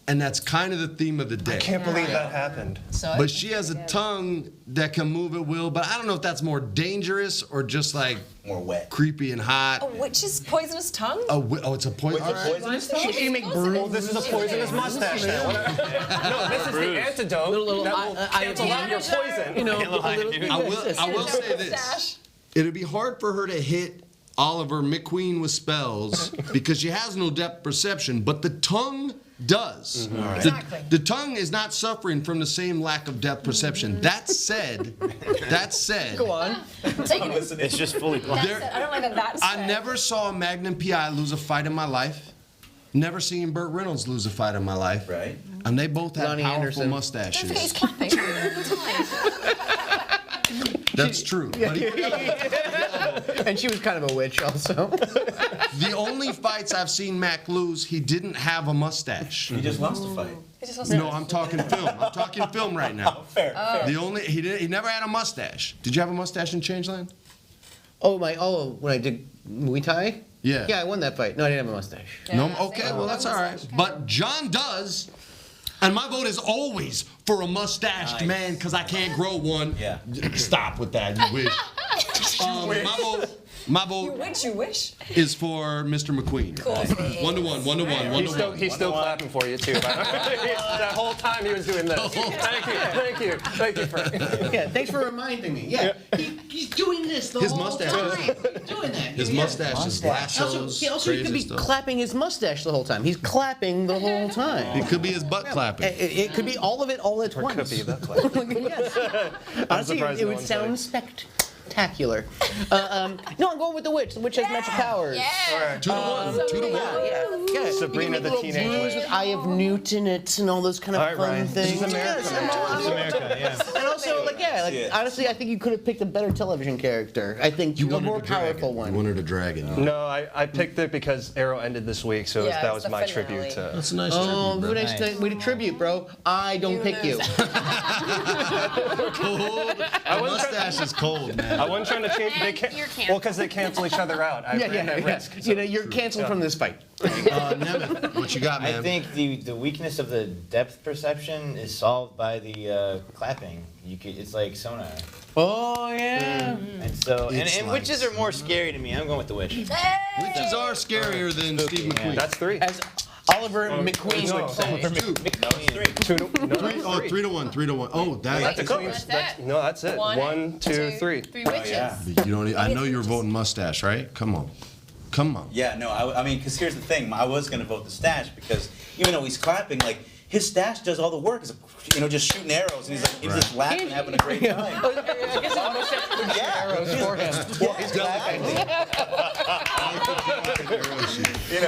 and that's kind of the theme of the day. Can't believe that happened. So, But she has a tongue that can move at will, but I don't know if that's more dangerous or just like More wet. creepy and hot. a witch's poisonous tongue? Oh, it's a poison. With the poisonous stuff? You make Well, this is a poisonous mustache now. No, this is the antidote Little- that will cancel out your poison. You know, I will say this. It'd be hard for her to hit Oliver McQueen with spells because she has no depth perception, but the tongue does. Exactly. The tongue is not suffering from the same lack of depth perception. That said, Go on. I'm taking it. It's just fully blind. There- I don't like that that's I said. never saw a Magnum PI lose a fight in my life. Never seen Burt Reynolds lose a fight in my life. Right. And they both had Lonnie powerful Anderson. Don't forget he's mustaches. clapping all the time. That's true. But And she was kind of a witch also. the only fights I've seen Mac lose, he didn't have a mustache. He just wants to fight. He just wants to- No, I'm talking film. I'm talking film right now. Fair. He never had a mustache. Did you have a mustache in Changeland? When I did Muay Thai? Yeah. Yeah, I won that fight. No, I didn't have a mustache. No. Okay, well that's all right. But John does. And my vote is always for a mustached Nice. man because I can't grow one. Yeah. Stop with that, you wish. My vote You wish? is for Mr. McQueen. Cool. 1-1, 1-1. He's still clapping for you too. That whole time he was doing this. Thank you for. Yeah, thanks for reminding me. Yeah, he's doing this the His whole mustache. time. He's doing that. His mustache is lassos, Also, he could crazy be stuff. clapping his mustache the whole time. He's clapping the whole time. It could be his butt clapping. It could be all of it all at once. Could be that clap. Yes. Honestly, surprised it no would one sound spectacular. No, I'm going with the witch. The witch has magic powers. Yeah. 2-1. 2-1. Yeah. Sabrina You can the make teenage little witch. with Eye of Newton and all those kind of All right, fun Ryan. things. This is America, Yes, man. It's America, yeah. And also, honestly, I think you could have picked a better television character. I think You a wanted more a dragon. powerful You one. wanted a dragon. No, I picked it because Arrow ended this week, so Yeah, that it's was the my finale. tribute to. That's a nice Oh, tribute, what bro. nice way to tribute, bro. I don't pick you. Cold. A mustache is cold, man. I wasn't trying to change. They And you're well, because they cancel each other out. I ran that risk. You know, you're canceled from this fight. Nemeth, what you got, man? I think the weakness of the depth perception is solved by the clapping. It's like sonar. Oh yeah. And so, It's and like witches are more scary to me. I'm going with the witch. Witches are scarier than Steve McQueen. That's 3. As Oliver McQueen no, would say. Two. McQueen. 2 to, no, 3 3-1, 3-1. Oh, That's a clean. That's it. No, that's it. 1, 2, 3. 3 witches. You don't. I know you're voting mustache, right? Come on. Yeah, no, I mean, because here's the thing. I was going to vote the stash because even though he's clapping, like, his stash does all the work. It's, just shooting arrows, and he's just laughing, having a great time. Arrows for him. While he's clapping.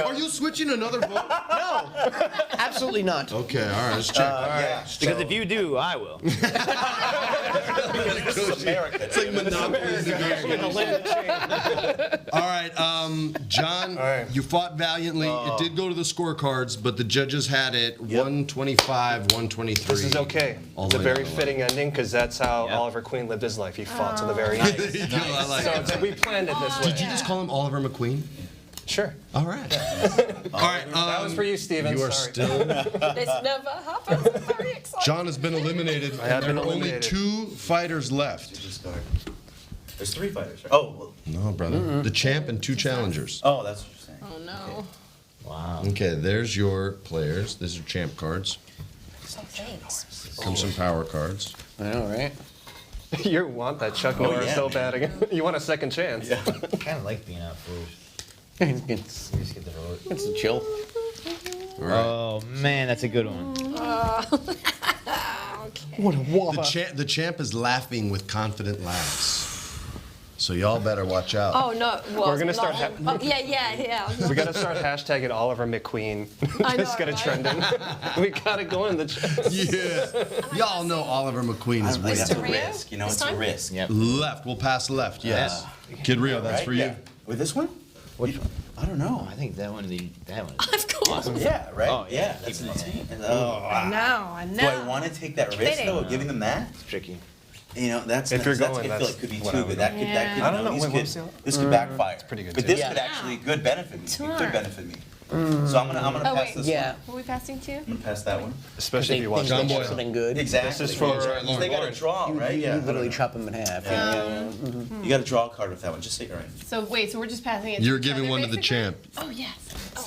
Are you switching another vote? No, absolutely not. Okay, all right, let's check. Yeah. Because if you do, I will. This is America. It's like Monopoly. All right, John, right. you fought valiantly. It did go to the scorecards, but the judges had it 125, 123. This is okay. All It's the a way very down the fitting ending because that's how Yep. Oliver Queen lived his life. He fought to the very end. There you go, I like it. So we planned it this way. Did you just call him Oliver McQueen? Sure. All right. All right. That was for you, Steven. You are Sorry. still. This never happens. I'm sorry. John has been eliminated. I have and been there are eliminated. only 2 fighters left. Discard. There's 3 fighters. Right? Oh, well, No, brother. The champ and 2 challengers. oh, that's what you're saying. Oh no. Wow. Okay, there's your players. These are champ cards. So thanks. Comes some power cards. I know, right? You want that Chuck Norris yeah, so man. bad again. You want a second chance. I kind of like being out first. It's You just get the vote. a chill. All right. Oh man, that's a good one. What a whopper. The champ is laughing with confident laughs. So y'all better watch out. Oh no! Well, We're gonna start Oh, yeah. We gotta start hashtagging Oliver McQueen. I know, Just get it right? trending. We gotta go in the chat. Yeah. Y'all know Oliver McQueen is way That's a too risk. You know, This it's a time? risk. Yep. left. We'll pass left. Yes. Kid Rio, that's Right? for you. Yeah. With this one? Which one? I don't know. I think that one. That one. Of course. Yeah, right? Oh, yeah. That's Keep an it intent. Oh, I know. do I want to take that risk Fitting. though of giving them that? It's tricky. You know, that's If you're that's going, I feel that's like could be what too, I but would that go. could that could I don't know, these wait, could, what's the- this could backfire. pretty good But too. this Yeah. could actually good benefit me. Sure. It could benefit me. So I'm gonna Oh, pass wait. this Yeah. one. Who are we passing to? I'm gonna pass that one. Especially if you watch John the Boy. Something good. Exactly. This is for Because they got to draw, right? You Yeah. literally chop them in half. Yeah. You got to draw a card with that one. Just say it right. So wait, so we're just passing it. You're to each giving other, one to the basically? champ. Oh yes. Oh.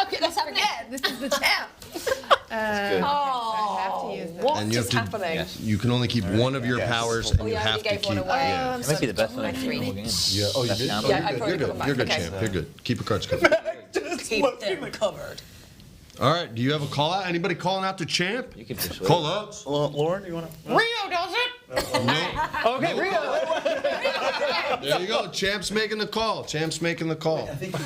Okay, let's forget. This is the champ. good. Oh, I have to use this. what And you is have to- happening? Yes. You can only keep one of your Yes. powers, Oh, and you yeah, I have only to gave keep. one away. Yeah. That might be the best one My I've seen three. in the whole game. Yeah. Oh, you That's did. down. Oh, Yeah, you're I good. probably You're put good. them You're good, back. champ. You're good. Keep your cards covered. Keep them covered. All right. Do you have a call out? Anybody calling out to champ? You can persuade. Call out. Lauren, you want to? Rio does it. No. Okay, Rio. There you go. Champ's making the call. Champ's making the call. I think you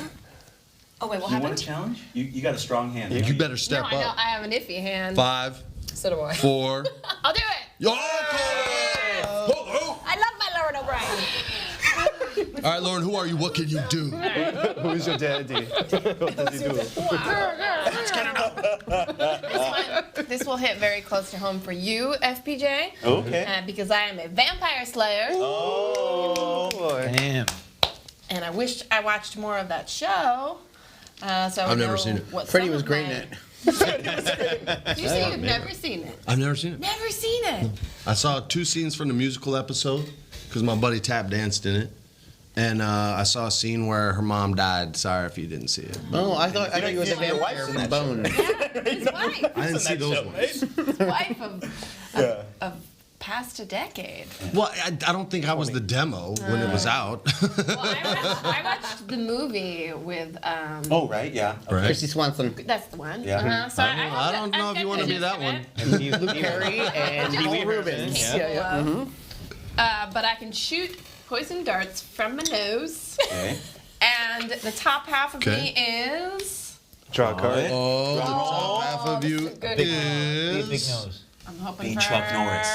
Oh wait, what want happened? a challenge. You got a strong hand. You better No, step I know. up. I have an iffy hand. 5, So do I. 4. I'll do it. Yo, call. I love my Lauren O'Brien. All right, Lauren. Who are you? What can you do? Who's your daddy? What does he do? This will hit very close to home for you, FPJ. Okay. Because I am a vampire slayer, Oh. Damn. and I wish I watched more of that show. So I would I've never know seen it. what Freddie some was of great in my- it. Did you say you've never seen it? I've never seen it. Never seen it. I saw 2 scenes from the musical episode because my buddy tap danced in it, and I saw a scene where her mom died. Sorry if you didn't see it. Oh, I thought you were the Your wife's vampire in from that Bone. His wife. I didn't see those ones. Wife of past a decade. Well, I don't think I was the demo when it was out. Well, I watched the movie with. Oh, right. Yeah. Right. Christy Swanson, That's the one. Yeah. Uh-huh. So I don't know if you want to be that one. Luke Perry, and Paul Rubens. Capable of. But I can shoot poison darts from my nose, Okay. and the top half of Okay. me is. Draw a card. Oh, the top half of you good Big is. nose. I'm hoping Being for Chuck Norris.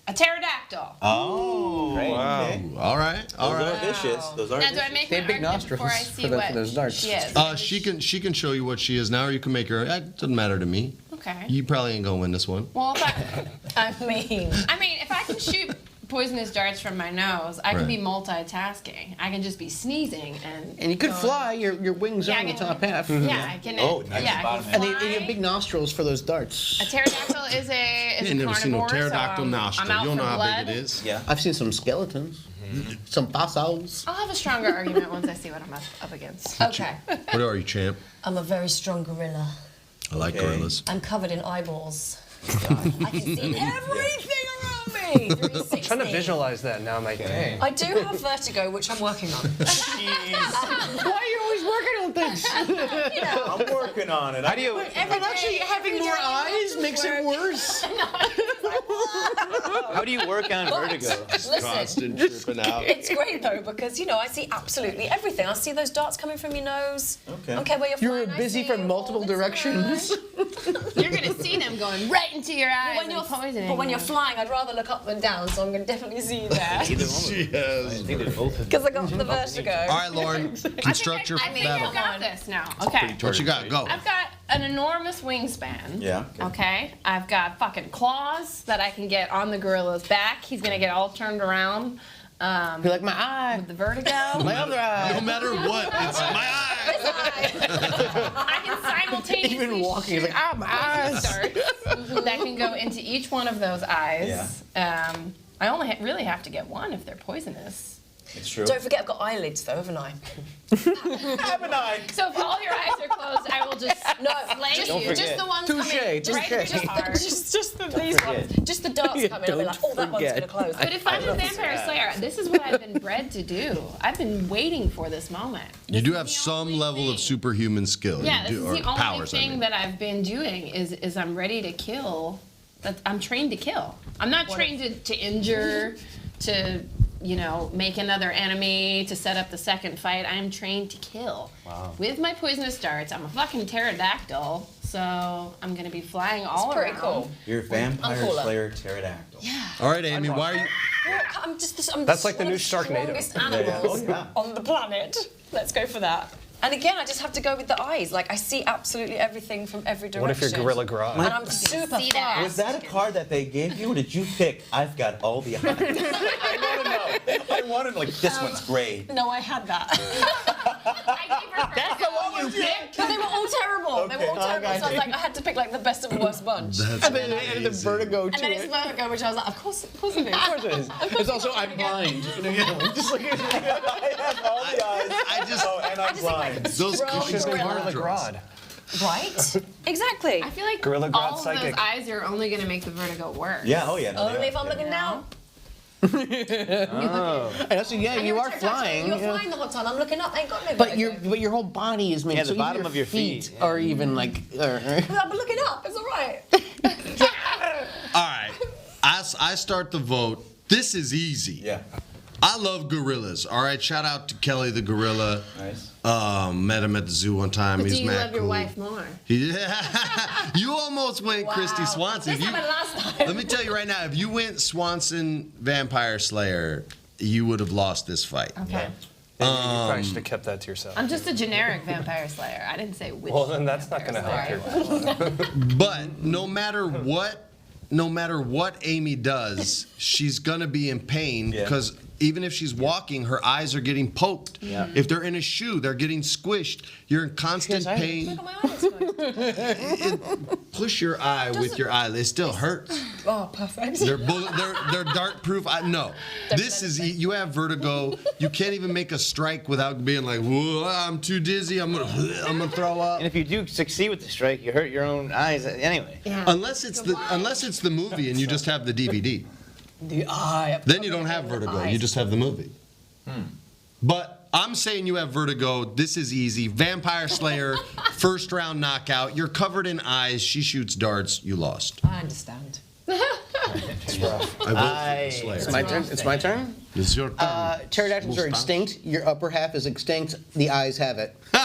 a pterodactyl. Oh. Great. Wow. Okay. All right, all Those are right. vicious. Those are Now, do I vicious. make They my have big argument nostrils before I for see the- what for those darts. she is? She can show you what she is now, or you can make her. It doesn't matter to me. Okay. You probably ain't gonna win this one. Well, if I mean, if I can shoot poisonous darts from my nose, I can Right. be multitasking. I can just be sneezing and. And you could going- fly. Your wings Yeah, are I on the can- top half. Yeah, I can. Oh, nice. Yeah, I Bottom can And fly. they have big nostrils for those darts. A pterodactyl is a You ain't never seen no carnivore, pterodactyl so nostril. I'm out You don't for know how blood. big it is. Yeah. I've seen some skeletons, some fossils. I'll have a stronger argument once I see what I'm up against. Okay. What are you, champ? I'm a very strong gorilla. I like Okay. gorillas. I'm covered in eyeballs. I can see everything around me. 360. Trying to visualize that now. I'm like, dang. I do have vertigo, which I'm working on. Why are you always working on things? I'm working on it. How do you? And actually having more eyes makes it worse. How do you work on vertigo? Listen, Constant tripping out. it's great though because I see absolutely everything. I see those darts coming from your nose. Okay. Okay, where you're You're flying, I busy see from you multiple all the directions. You're gonna see them going right into your eyes When and you're, poisoning. but when you're you. flying, I'd rather look up than down, so I'm going to definitely see you there. Either one. I Yes. think they're both. Because I got the vertigo. All right, Lauren. Construct your I think battle. I've got this now. Okay. What you got? Go. I've got an enormous wingspan. Yeah. Okay. I've got fucking claws that I can get on the gorilla's back. He's gonna get all turned around. You're like my eye, The vertigo. my other eye. No matter what, it's my eye. I can simultaneously Even walking, he's like, my eyes. darts that can go into each one of those eyes. I only really have to get one if they're poisonous. It's true. Don't forget, I've got eyelids though, haven't I? Haven't I? So if all your eyes are closed, I will just slay you. Just the ones Touche, coming. touche. Just these ones. Just the darts coming. I'll be like, oh, that one's forget. gonna close. But if I'm a vampire slayer, this is what I've been bred to do. I've been waiting for this moment. You do have the some only level of thing. superhuman skill. Yeah, you this do, is or the only powers, I thing mean. that I've been doing is I'm ready to kill. I'm trained to kill. I'm not trained to injure, to make another enemy, to set up the second fight. I am trained to kill. Wow. With my poisonous darts, I'm a fucking pterodactyl, so I'm gonna be flying all Pretty around. cool. You're a vampire cooler. slayer pterodactyl. All right, Amy, why are you? I'm That's like the one new of Sharknado. strongest animals on the planet. Let's go for that. And again, I just have to go with the eyes. Like, I see absolutely everything from every direction. What if you're Gorilla Grodd? And I'm super see that. fast. Was that a card that they gave you, or did you pick, I've got all the eyes? I want to know. I wanted, like, this one's great. No, I had that. That's the one you picked. But they were all terrible. They were all Okay. terrible. So I was like, I had to pick like the best of the worst bunch. That's And then they added the vertigo And to then it's it. Vertigo, which I was like, of course it is. Of course it is. It's also I'm blind. Just like I have all the eyes. I just And I'm blind. those Strong cushions gorilla. are Gorilla Grodd. Right? Exactly. I feel like Gorilla Grodd all of psychic. those eyes are only gonna make the vertigo worse. Yeah, oh yeah. No, they Only are. if I'm looking down. And also, yeah, you are flying. You're flying the whole time. I'm looking up. I ain't got no But vertigo. your whole body is made Yeah, so the even bottom of your feet, yeah. are even like. But I'm looking up. It's all right. All right, I start the vote. This is easy. Yeah. I love gorillas. All right, shout out to Kelly the gorilla. Nice. Met him at the zoo one time. But He's do you mad love your cool. wife more? You almost went Christy Swanson. This If you- happened last time. let me tell you right now, if you went Swanson Vampire Slayer, you would have lost this fight. Okay. You probably should have kept that to yourself. I'm just a generic vampire slayer. I didn't say which. Well, then that's not going to help your. But no matter what Amy does, she's gonna be in pain Yeah. because even if she's walking, her eyes are getting poked. Yeah. If they're in a shoe, they're getting squished. You're in constant Yes, I- pain. Look at my eyes. Push your eye with your eye. It still hurts. Oh, perfect. They're dart proof. No, this is you have vertigo. You can't even make a strike without being like, whoa, I'm too dizzy. I'm gonna throw up. And if you do succeed with the strike, you hurt your own eyes anyway. Unless it's the movie and you just have the DVD. The eye. Then you don't have vertigo. You just have the movie. But I'm saying you have vertigo. This is easy. Vampire Slayer, first round knockout. You're covered in eyes. She shoots darts. You lost. I understand. I vote for the Slayer. It's my turn. It's my turn. It's your turn. Pterodactyls are extinct. Your upper half is extinct. The eyes have it. Your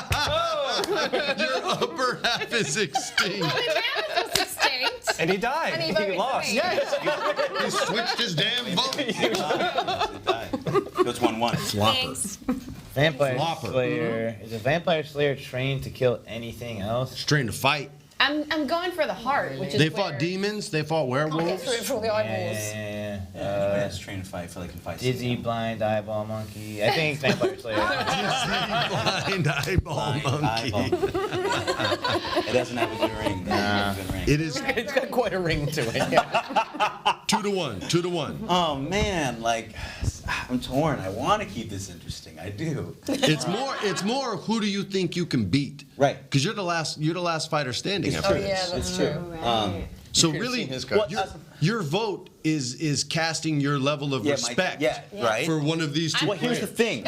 upper half is extinct. was extinct. And he died. And he He voted for lost. me. He switched his damn vote. It's 1-1. Thanks. Vampire Flopper. Slayer. Is a vampire slayer trained to kill anything else? It's trained to fight. I'm going for the heart, which is They where- fought demons. They fought I'll get werewolves. through it for all the eyeballs. Yeah. That's trained to fight. I feel like I can fight. Dizzy, blind, eyeball monkey. I think vampire slayer. Blind eyeball monkey. It doesn't have a good ring. It is It's got quite a ring to it. Yeah. 2-1. 2-1. Oh man, like I'm torn. I want to keep this interesting. I do. It's more. Who do you think you can beat? Right. Because you're the last fighter standing. It's after true. this. Yeah, It's that's true. true. So could've really, seen his card. your vote is casting your level of respect right. for one of these two Well, here's the players. thing.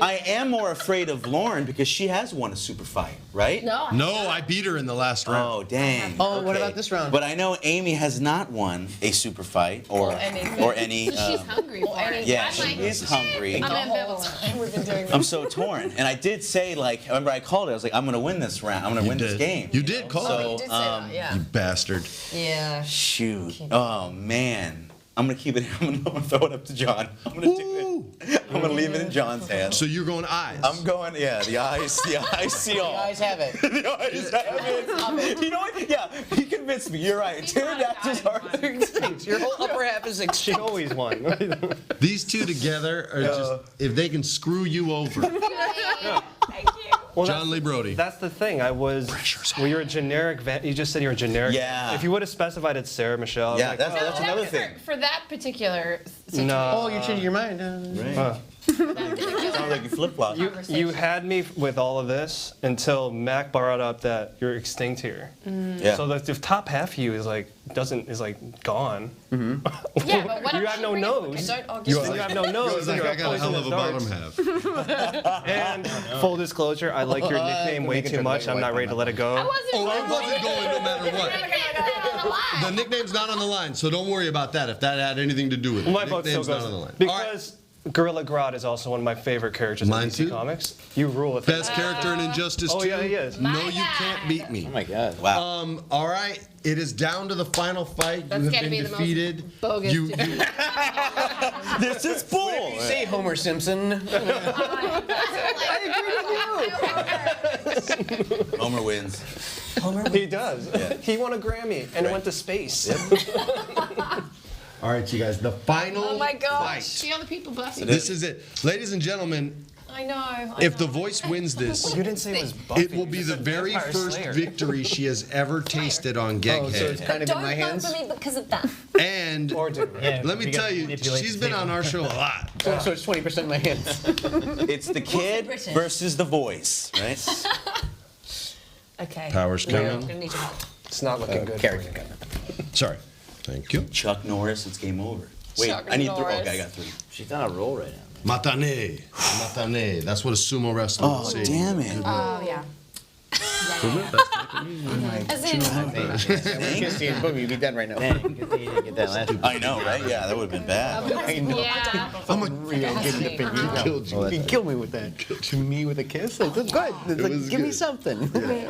I am more afraid of Lauren because she has won a super fight, right? No. No, I beat her in the last round. Oh dang. Oh, what Okay. about this round? But I know Amy has not won a super fight or any. She's hungry for it. Yeah, I'm she like, is hungry. I'm ambivalent. We've been doing I'm so torn, and I did say like, remember I called it. I was like, I'm gonna win this round. I'm gonna win this game. You did call So, it. You did say that, yeah. You bastard. Yeah. Shoot. Oh man. I'm gonna keep it. I'm gonna throw it up to John. I'm gonna do it. I'm gonna leave it in John's hands. So you're going eyes. I'm going. Yeah, the eyes see all. The eyes have it. The eyes have it. You know what? Yeah, he convinced me. You're right. Pterodactyls are extinct. Your whole upper half is She extinct. always won. These two together are just if they can screw you over. Thank you. Well, John Lee Brody. That's the thing. Well, you're a generic. You just said you're a generic. Yeah. If you would have specified it's Sarah Michelle, I'd be Yeah, like, that's another thing. For that particular situation. no. Oh, you changed your mind. Right. Sounds like you flip-flop. You had me with all of this until Mac brought up that you're extinct here. Yeah. So the top half of you is like gone. Yeah, but what You if have she no brings- nose. Okay, don't argue. You have no nose. Like, You're I got a hell of a poisonous bottom darts. half. And full disclosure, I like your nickname way too much. I'm not ready to let it go. I wasn't Oh, it wasn't going no matter what. The nickname's not on the line, so don't worry about that if that had anything to do with it. My vote still Nickname's not goes on the line. because Gorilla Grodd is also one of my favorite characters Mine in DC too. Comics. You rule with Best character in Injustice 2. Oh, yeah, he is. No, My you can't God. beat me. Oh my God. Wow. All right, it is down to the final fight. That's You have gotta been be the most defeated. bogus You, to do. you, This is bull. Say Homer Simpson. Homer wins. He does. He won a Grammy and went to space. all right, you guys, the final Oh my gosh. fight. See all the people busting. This is it. Ladies and gentlemen, I know. if the voice wins this, You didn't say it was Buffy. it will be You the said very Vampire first Slayer. victory she has ever tasted on Oh, so it's Gegghead. kind of in Don't my vote hands. for me because of that. And Or do. let me tell you, she's been on our show a lot. So it's 20% in my hands. It's the kid British? versus the voice, right? Okay. Power's I'm coming. gonna need your help. It's not looking good. Character. Sorry. Thank you. Chuck Norris, it's game over. Wait, Chuck I need Norris. three. Okay, I got three. She's on a roll right now. Matane. Matane. That's what a sumo wrestler would Oh, say. damn it. Oh, yeah. As in, You can see it. Boom, you'd be dead right now. Dang, good thing you didn't get that last one. I know, right? Yeah, that would have been bad. I know. Yeah. I'm a Real getting the pig. You killed me with that. To me with a kiss? It's good. It's like, was give me good. something.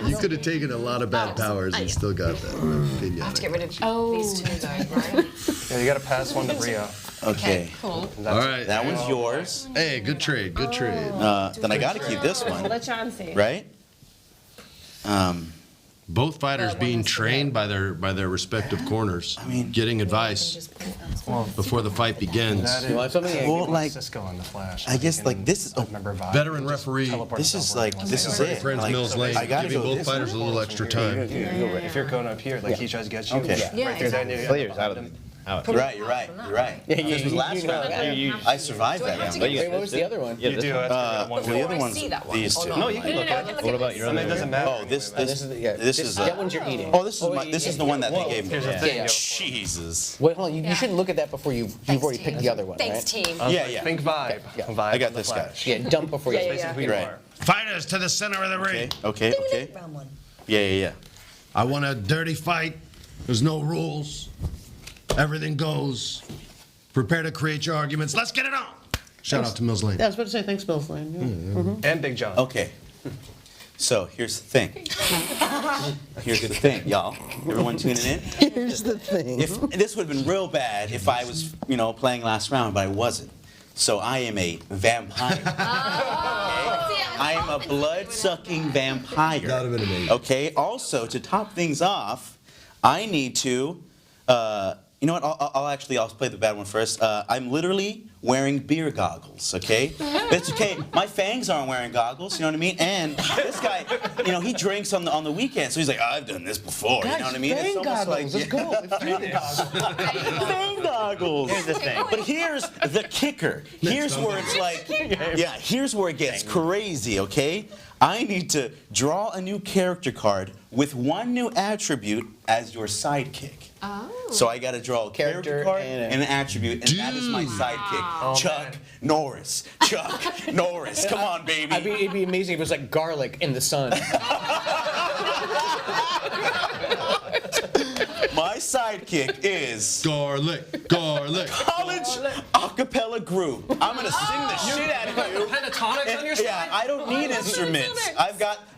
You could have taken a lot of bad powers and still got that. I have to get rid of these two, though, right? Yeah, you got to pass one to Bria. Okay. Cool. All right. That one's yours. Hey, good trade. Good trade. Then I got to keep this one, Let John see. right? Both fighters being trained by their respective corners, mean- getting advice before the fight begins. You want something? Well, like, Cisco on the Flash. I guess, like, this is- Remember Vibe. Veteran referee, this is like, this is Freddie it. Friends Like, Mills Lane, I gotta giving go both this fighters a little extra time. If you're going up here, like he tries to get you, Okay. Yeah, right there, then you Players out of the You're right, you're right, you're right. Yeah, This was last you know round. that. I survived that round. But you Wait, got what was this the other one? Yeah, You this do. one. That's Well, the other I one's see that one. these Oh, two. no, you can look at it. What about your I mean, other? it doesn't matter. Oh, this This is is that one's you're eating. Oh, this is the one that they gave me. Here's the Yeah. thing. Yeah. Jesus. Wait, hold on. You shouldn't look at that before you've already team. picked the other one, Thanks, right? team. Yeah, yeah. Think Vibe. Yeah. Vibe I got on the this guy. Flash. Yeah, dump before you. Yeah, yeah, Basically, Right. you are. Fighters to the center of the ring. Okay, okay. Round one. Yeah, yeah, yeah. I want a dirty fight. There's no rules. Everything goes. Prepare to create your arguments. Let's get it on. Shout out to Mills Lane. Yeah, I was about to say thanks, Mills Lane. And Big John. Okay. So here's the thing. Here's the thing, y'all. Everyone tuning in? Here's the thing. If this would have been real bad if I was, playing last round, but I wasn't. So I am a vampire. I am a blood-sucking vampire. That would have been amazing. Okay. Also, to top things off, I need to. You know what? I'll play the bad one first. I'm literally wearing beer goggles. Okay. But it's okay. My fangs aren't wearing goggles. You know what I mean? And this guy, he drinks on the weekend, so he's like, I've done this before. You know what I mean? Fang goggles. Let's go. Let's do this. Fang goggles. Here's the thing. But here's the kicker. Here's where it's like, here's where it gets crazy, okay? I need to draw a new character card with one new attribute as your sidekick. Oh. So I got to draw a character card and an attribute, and that is my sidekick. Chuck Norris. Chuck Norris. Come on, baby. It'd be amazing if it was like garlic in the sun. My sidekick is Garlic. college acapella group. I'm gonna sing the shit out of you. Pentatonics on your side? Yeah, I don't need instruments.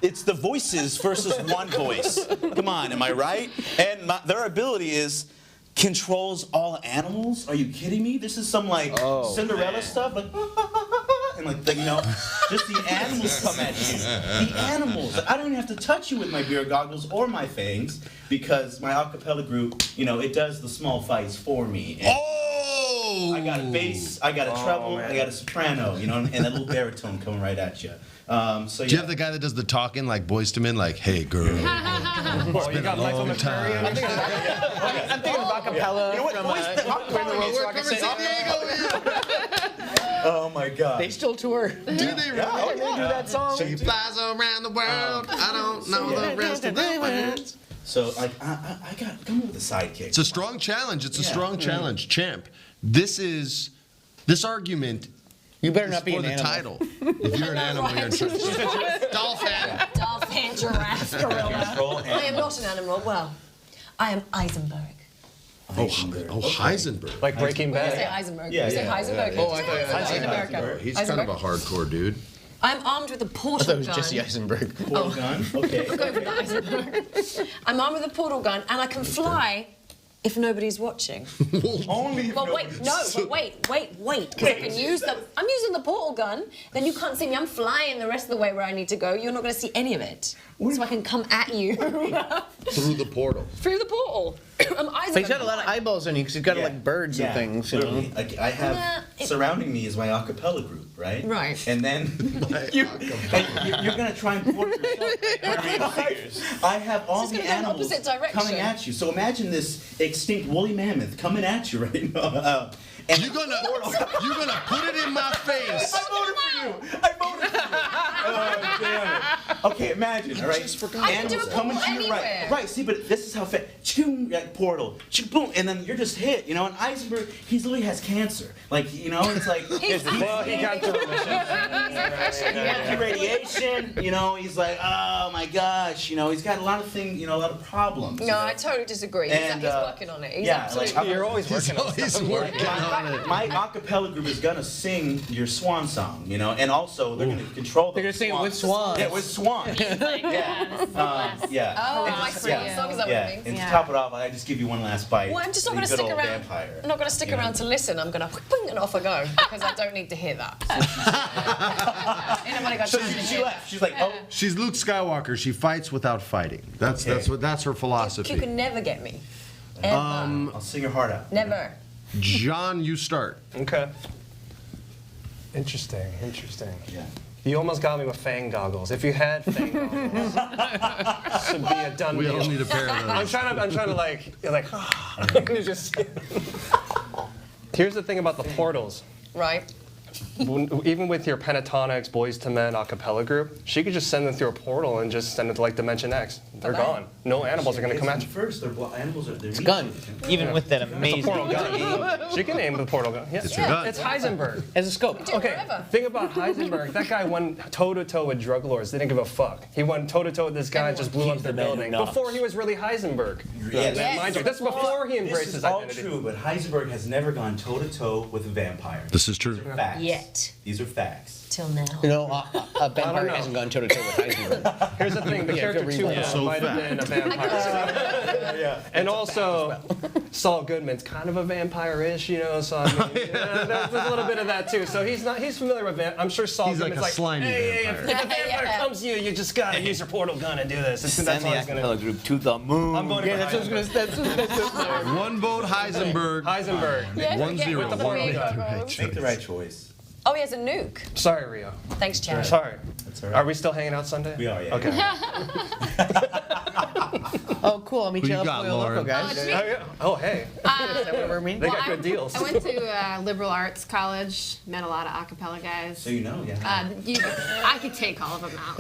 It's the voices versus one voice. Come on, am I right? And their ability is controls all animals. Are you kidding me? This is some Cinderella stuff, like and just the animals come at you. The animals. I don't even have to touch you with my beer goggles or my fangs because my acapella group, it does the small fights for me. And Oh! Oh. I got a bass, I got a treble, I got a soprano, you know, and a little baritone coming right at you. So Do you have the guy that does the talking like Boyz II Men, like, hey girl? Oh, you got Michael long McCurry in time. it? I'm thinking of acapella from When the World's Rocket City. Oh my God. They still tour. Do they really? They do that song. She flies around the world. I don't know the rest of the words. So like I got come up with a sidekick. It's a strong challenge. It's a strong challenge, champ. This argument. You better is not be for an the animal. title. If you're an animal, you're in trouble. Dolphin. Dolphin, giraffe, gorilla. Control I am not an animal. Well, I am Eisenberg. Oh, Heisenberg. Like Breaking You say Bad. Heisenberg. Yeah, you say yeah, Heisenberg. Oh, I thought In America. He's kind of a hardcore dude. I'm armed with a I portal thought it was gun. Jesse Eisenberg. Portal gun. Okay. Go for the Heisenberg. I'm armed with a portal gun, and I can fly if nobody's watching. Only. But wait, because I can use the. I'm using the portal gun. Then you can't see me. I'm flying the rest of the way where I need to go. You're not going to see any of it. So I can come at you Through the portal. through the portal. I'm Eisenberg. But he's got a lot of eyeballs on you because he's got like birds and things. You know? Literally. Like, I have surrounding me is my a cappella group, right? Right. And then you're gonna try and port yourself. I have all This is the gonna go in animals opposite direction. coming at you. So imagine this extinct woolly mammoth coming at you right now. And You're gonna put it in my face. I voted for you. I voted for you. Oh, damn it. Okay, imagine, all right? I can do Animals a coming portal to your right. anywhere. Right, see, but this is how fast. Like portal. Boom, and then you're just hit, you know? And Eisenberg, he literally has cancer. Like, you know, it's like. Well, he got to Radiation, you know, he's like, oh my gosh, you know, he's got a lot of things, you know, a lot of problems. No, you know? I totally disagree. And, He's working on it. He's yeah, absolutely. like, You're always working on He's stuff. working on it. my acapella group is gonna sing your swan song, you know, and also they're gonna control. They're gonna sing it with swans. Yeah, with swans. Yeah. Oh, And my just- sweet song, is that what yeah. it means? And Yeah. to top it off, I just give you one last bite. Well, I'm just not You going to good stick old around. Vampire. I'm not going to stick You know? around to listen. I'm going to and off I go because I don't need to hear that. Ain't nobody got time to She hear left. She's like, oh. She's Luke Skywalker. She fights without fighting. That's her that. philosophy. You can never get me. Ever. I'll sing your heart out. Never. John, you start. Okay. Interesting. Yeah. You almost got me with Fang goggles. If you had Fang goggles, this would be a done We deal. all need a pair of I'm those. trying to like, you're like, it's just. Here's the thing about the portals. Right. Even with your Pentatonics, Boyz II Men a cappella group, she could just send them through a portal and just send it to like Dimension X. They're Bye-bye. gone. No animals are gonna come at you. First, animals are. It's gun. Even with that It's a amazing. portal gun. She can aim the portal gun. Yeah. It's your gun. It's Heisenberg. As a scope. Do it Okay, forever. thing about Heisenberg, that guy went toe-to-toe with drug lords. They didn't give a fuck. He went toe-to-toe with this guy and just blew up their building. Before he was really Heisenberg. Yes. Mind you, this is before he This embraced is his all identity. true, but Heisenberg has never gone toe to toe with a vampire. This is true. Facts. Yet. These are facts. Till now. You know, a vampire know. hasn't gone toe to toe with Heisenberg. Here's the thing, the Yeah, character good too read. So might have fat. been a vampire. Yeah. And also, Saul Goodman's kind of a vampire-ish, you know, so I mean, there's a little bit of that too. So he's familiar with I'm sure Saul He's like Goodman's a slimy hey, vampire. if a vampire Yeah. comes to you, you just gotta use your portal gun and do this. That's Send the all he's gonna acapella do. group to the moon. I'm going to Yeah, that's what I was gonna say. One vote Heisenberg. Heisenberg. Yeah, 1-0. with the One portal make gun. the right Make the choice. right choice. Oh, he has a nuke. Sorry, Rio. Thanks, Chad. Sorry. That's all right. Are we still hanging out Sunday? We are, yeah. Okay. Oh, cool. I'll meet Who you you up got, Pollo Loco, Lauren? guys. it's me. Oh, yeah. Oh, hey. Is that what we're meeting? They got good deals. I went to liberal arts college, met a lot of a cappella guys. So you know, yeah. I could take all of them out.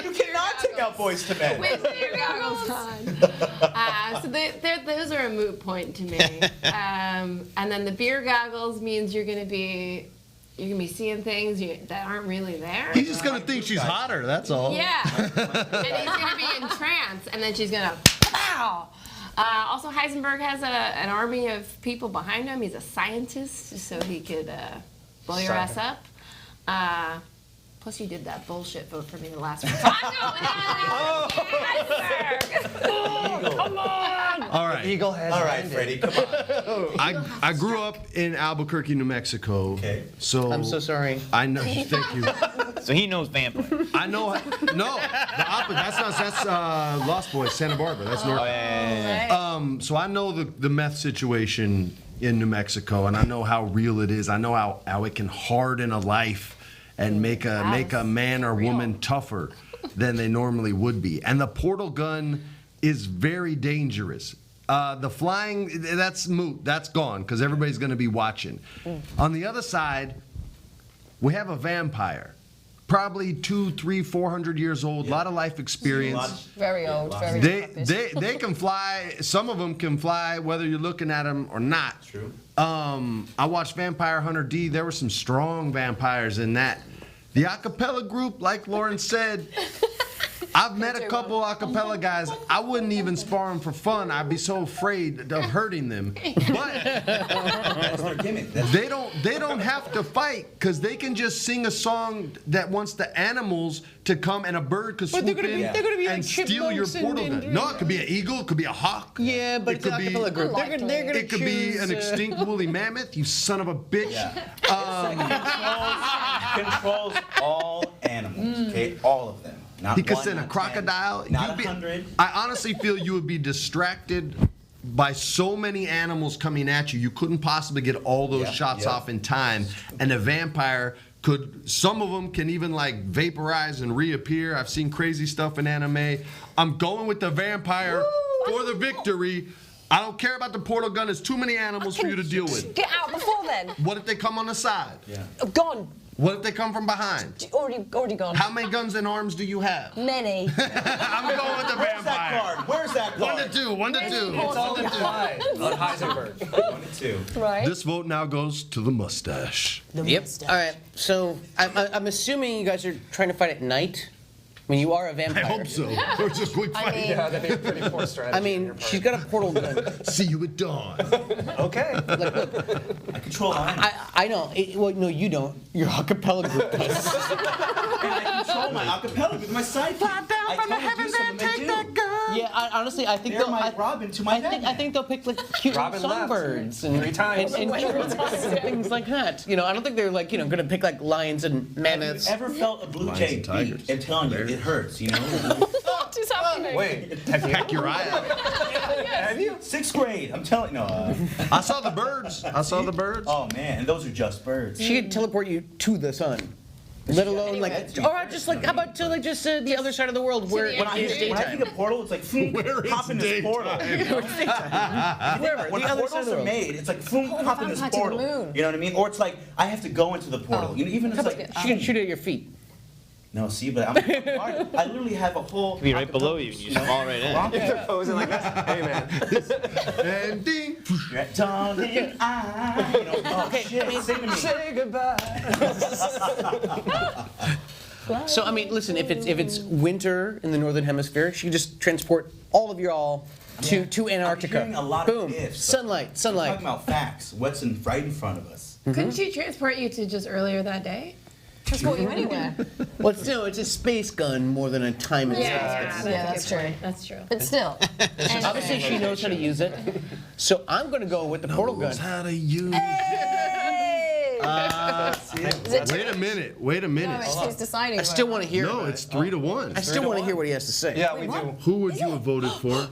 You cannot take out Boyz II Men. With beer goggles on. So those are a moot point to me. And then the beer goggles means you're gonna be seeing things that aren't really there. He's just gonna think she's hotter. That's all. Yeah. And he's gonna be in trance, and then she's gonna pow. Also, Heisenberg has an army of people behind him. He's a scientist, so he could blow your ass up. Plus, you did that bullshit vote for me the last one. Come on! All right. Eagle has All right, landed. Freddie, come on. I grew up in Albuquerque, New Mexico. Okay. So I'm so sorry. I know. Thank you. So he knows vampire. I know. No, the opposite. That's Lost Boys, Santa Barbara. That's North. Oh, yeah. So I know the meth situation in New Mexico, and I know how real it is. I know how it can harden a life and make a man or woman tougher than they normally would be. And the portal gun is very dangerous. The flying, that's moot. That's gone because everybody's going to be watching. On the other side, we have a vampire. Probably 200, 300, 400 years old, a lot of life experience. Very old, very They can fly. Some of them can fly whether you're looking at them or not. True. I watched Vampire Hunter D. There were some strong vampires in that. The acapella group, like Lauren said, I've met a couple acapella guys. I wouldn't even spar them for fun. I'd be so afraid of hurting them. But That's their gimmick. they don't have to fight because they can just sing a song that wants the animals to come and a bird could swoop in they're gonna be and like steal your chipmunks portal and- gun. No, it could be an eagle, it could be a hawk. Yeah, but It it's an could be- acapella group. They're gonna It could be an extinct woolly mammoth, you son of a bitch. Controls all animals, okay? All of them. Not He could one, send a not crocodile. 10, not You'd be- 100. I honestly feel you would be distracted by so many animals coming at you. You couldn't possibly get all those shots off in time. And a vampire could, some of them can even like vaporize and reappear. I've seen crazy stuff in anime. I'm going with the vampire for the victory. I don't care about the portal gun. There's too many animals for you to deal with. Get out before then. What if they come on the side? Gone. What if they come from behind? Already gone. How many guns and arms do you have? Many. I'm going with the Where's that vampire. card? Where's that card? 1 to 2, 1 to 2. It's all implied on Heisenberg. 1 to 2. Right. This vote now goes to the mustache. Yep. All right. So I'm assuming you guys are trying to fight at night. I mean, you are a I vampire. hope so. Or just quick fight. mean- Yeah, that'd be a pretty poor strategy. I on mean, your part. she's got a portal gun. See you at dawn. Okay. I control animals. I know. Well, no, you don't. Your acapella group does. And I control my acapella with my sidekick. I tell them to do something, they do. Yeah, honestly, I think They're they'll. my Robin to my I Batman. think they'll pick like cute little Robin left. songbirds and 3 times. and things like that. You know, I don't think they're like gonna pick like lions and mammoths. Have you ever felt a blue jay and tigers. beak? I'm telling you, it hurts, you know? What is happening? Wait, have you? Peck your eye out. Have you? 6th grade, I'm telling you. No, I saw the birds. I saw the birds. oh man, and those are just birds. She could teleport you to the sun. Let alone like, Anyway. or just like, how about to like just the other side of the world where the it When is I daytime? think of portal, it's like, phoom, Where is hop in this portal. Wherever, When the other side portals of the are world. made, it's like, phoom, hop in this vampire to the portal. moon. You know what I mean? Or it's like, I have to go into the portal. You know, even it's like, She can shoot at your feet. no, see, but I literally have a whole. Be right below you and you just fall right in. They're posing like this. Hey, man. And ding. Darling, I. You know, okay, shit, sing to me. Say goodbye. So I mean, listen, if it's winter in the northern hemisphere, she can just transport all of y'all to Antarctica. I'm hearing a lot Boom, of ifs. sunlight, We're sunlight. talking about facts. What's right in front of us? Couldn't she transport you to just earlier that day? Transport you anywhere. Well, it's a space gun more than a time and space gun. That's true. That's true. But still. Obviously, she knows how to use it. So I'm gonna go with the portal gun. Knows how to use. Wait a minute. Wait a No, minute. it's who's deciding. I still want to hear. No, it's 3 to 1. I still want to hear what he has to say. Yeah, we do. Who would you have voted for?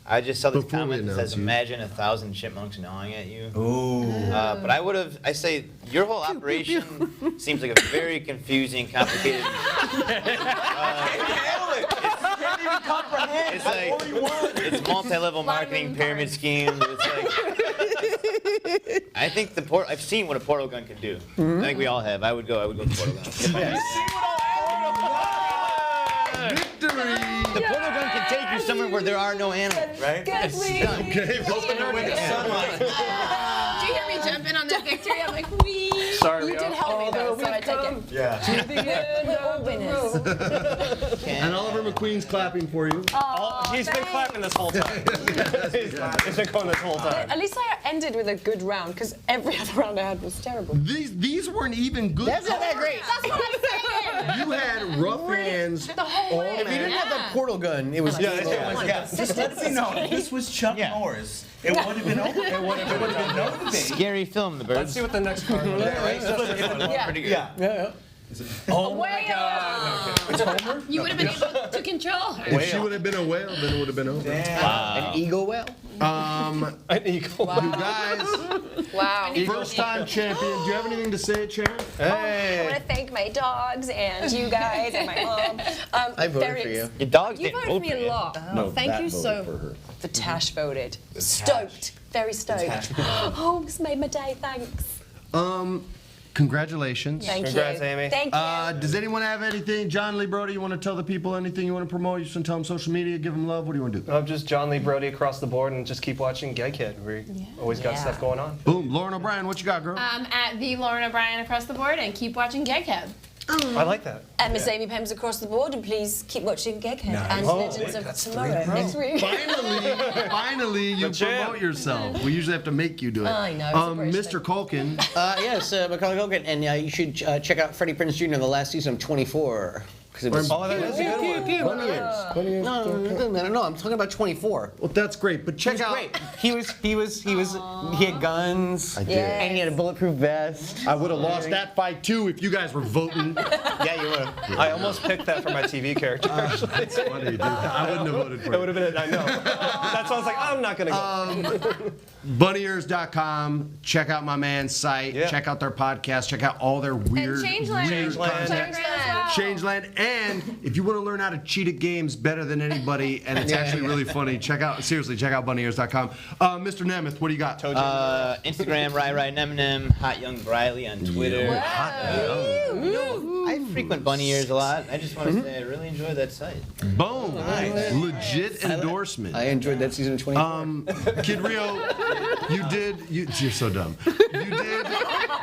I just saw this Before we comment that announce says, you. imagine 1,000 chipmunks gnawing at you. Ooh. But I say, your whole operation seems like a very confusing, complicated. It's like, it's multi-level marketing pyramid scheme. It's like, I think I've seen what a portal gun can do. I think we all have. I would go with the portal gun. Victory! The portal gun can take you somewhere where there are no animals, right? Okay, open your window. Did you hear me jump in on that victory? I'm like, wee. Sorry, You did help me though, so I take it. Yeah. We're all winners. And Oliver McQueen's clapping for you. He's been clapping this whole time. He's been going this whole time. At least I ended with a good round, because every other round I had was terrible. These weren't even good. That's not that great. That's what I'm saying. You had rough hands. The whole way. If you didn't have that portal gun, it was. Yeah, just let it be known. If this was Chuck Norris, it would have been over. It would have been no debate. Scary film, The Let's Birds. see what the next card is. Right? So Yeah. Pretty good. yeah. Oh my God. You would have been able to control her. If she would have been a whale, then it would have been over. An eagle whale? An eagle. You guys, Wow. first time champion. Do you have anything to say, Sharon? I want to thank my dogs and you guys and my mom. I voted for you. Your dogs You didn't voted vote for me for a you. lot. No, Thank that you voted so. for her. The Tash voted. Stoked. Very stoked. Oh, this made my day. Thanks. Congratulations. Thank Congrats, you. Amy. Thank you. Does anyone have anything? John Lee Brody, you want to tell the people anything you want to promote? You just want to tell them social media, give them love? What do you want to do? I'm just John Lee Brody across the board, and just keep watching Gegghead. We always got stuff going on. Boom. Lauren O'Brien, what you got, girl? At the Lauren O'Brien across the board, and keep watching Gegghead. I like that. And Miss Amy Pems across the board, and please keep watching Gegghead and Legends of Tomorrow next week. Finally, you promote yourself. We usually have to make you do it. I know, it's a British Mr. Culkin. Yes, Macaulay Culkin, and you should check out Freddie Prinze Jr. the last season of 24. 'Cause it was Oh, that is a good one. 20 years. no, it doesn't matter. No, I'm talking about 24. Well, that's great, but check out. Great. He had guns. I did. And he had a bulletproof vest. I would have lost that fight too if you guys were voting. Yeah, you would have. I almost picked that for my TV character. That's funny, dude. I wouldn't have voted for It would have been. I know. That's why I was like, I'm not gonna go. Bunnyears.com. Check out my man's site. Yeah. Check out their podcast. Check out all their weird, Changeland. weird Changeland. content. Changeland. And if you want to learn how to cheat at games better than anybody, and it's actually really funny, check out Bunnyears.com. Mr. Nemeth, what do you got? Instagram, Eminem, Hot Young Briley on Twitter. I frequent Bunny Ears a lot. I just want to say I really enjoy that site. Boom. Legit endorsement. I enjoyed that season of 24. Kid Rio, you're so dumb. You did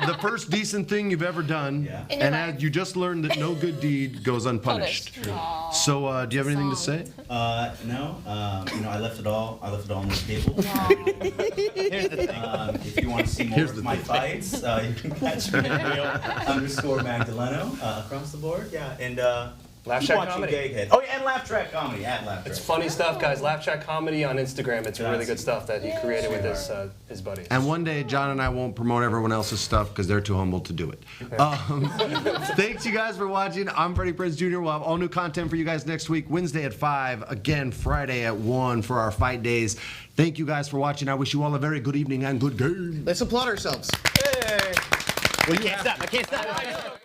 the first decent thing you've ever done, and as you just learned that no good deed goes unpunished. So, do you have anything to say? No. I left it all. I left it all on the table. Here's the thing. If you want to see more of my fights, you can catch me at _Magdaleno across the board. Yeah, and Laugh keep Track watching Comedy. Gegghead. Oh yeah, and Laugh Track Comedy at Laugh Track. It's funny stuff, guys. Laugh Track Comedy on Instagram. It's really good stuff that he created with his buddies. And one day, John and I won't promote everyone else's stuff because they're too humble to do it. Thanks, you guys, for watching. I'm Freddie Prinze Jr. We'll have all new content for you guys next week. Wednesday at 5. Again, Friday at 1 for our fight days. Thank you guys for watching. I wish you all a very good evening and good game. Let's applaud ourselves. Hey. Well, you I can't stop.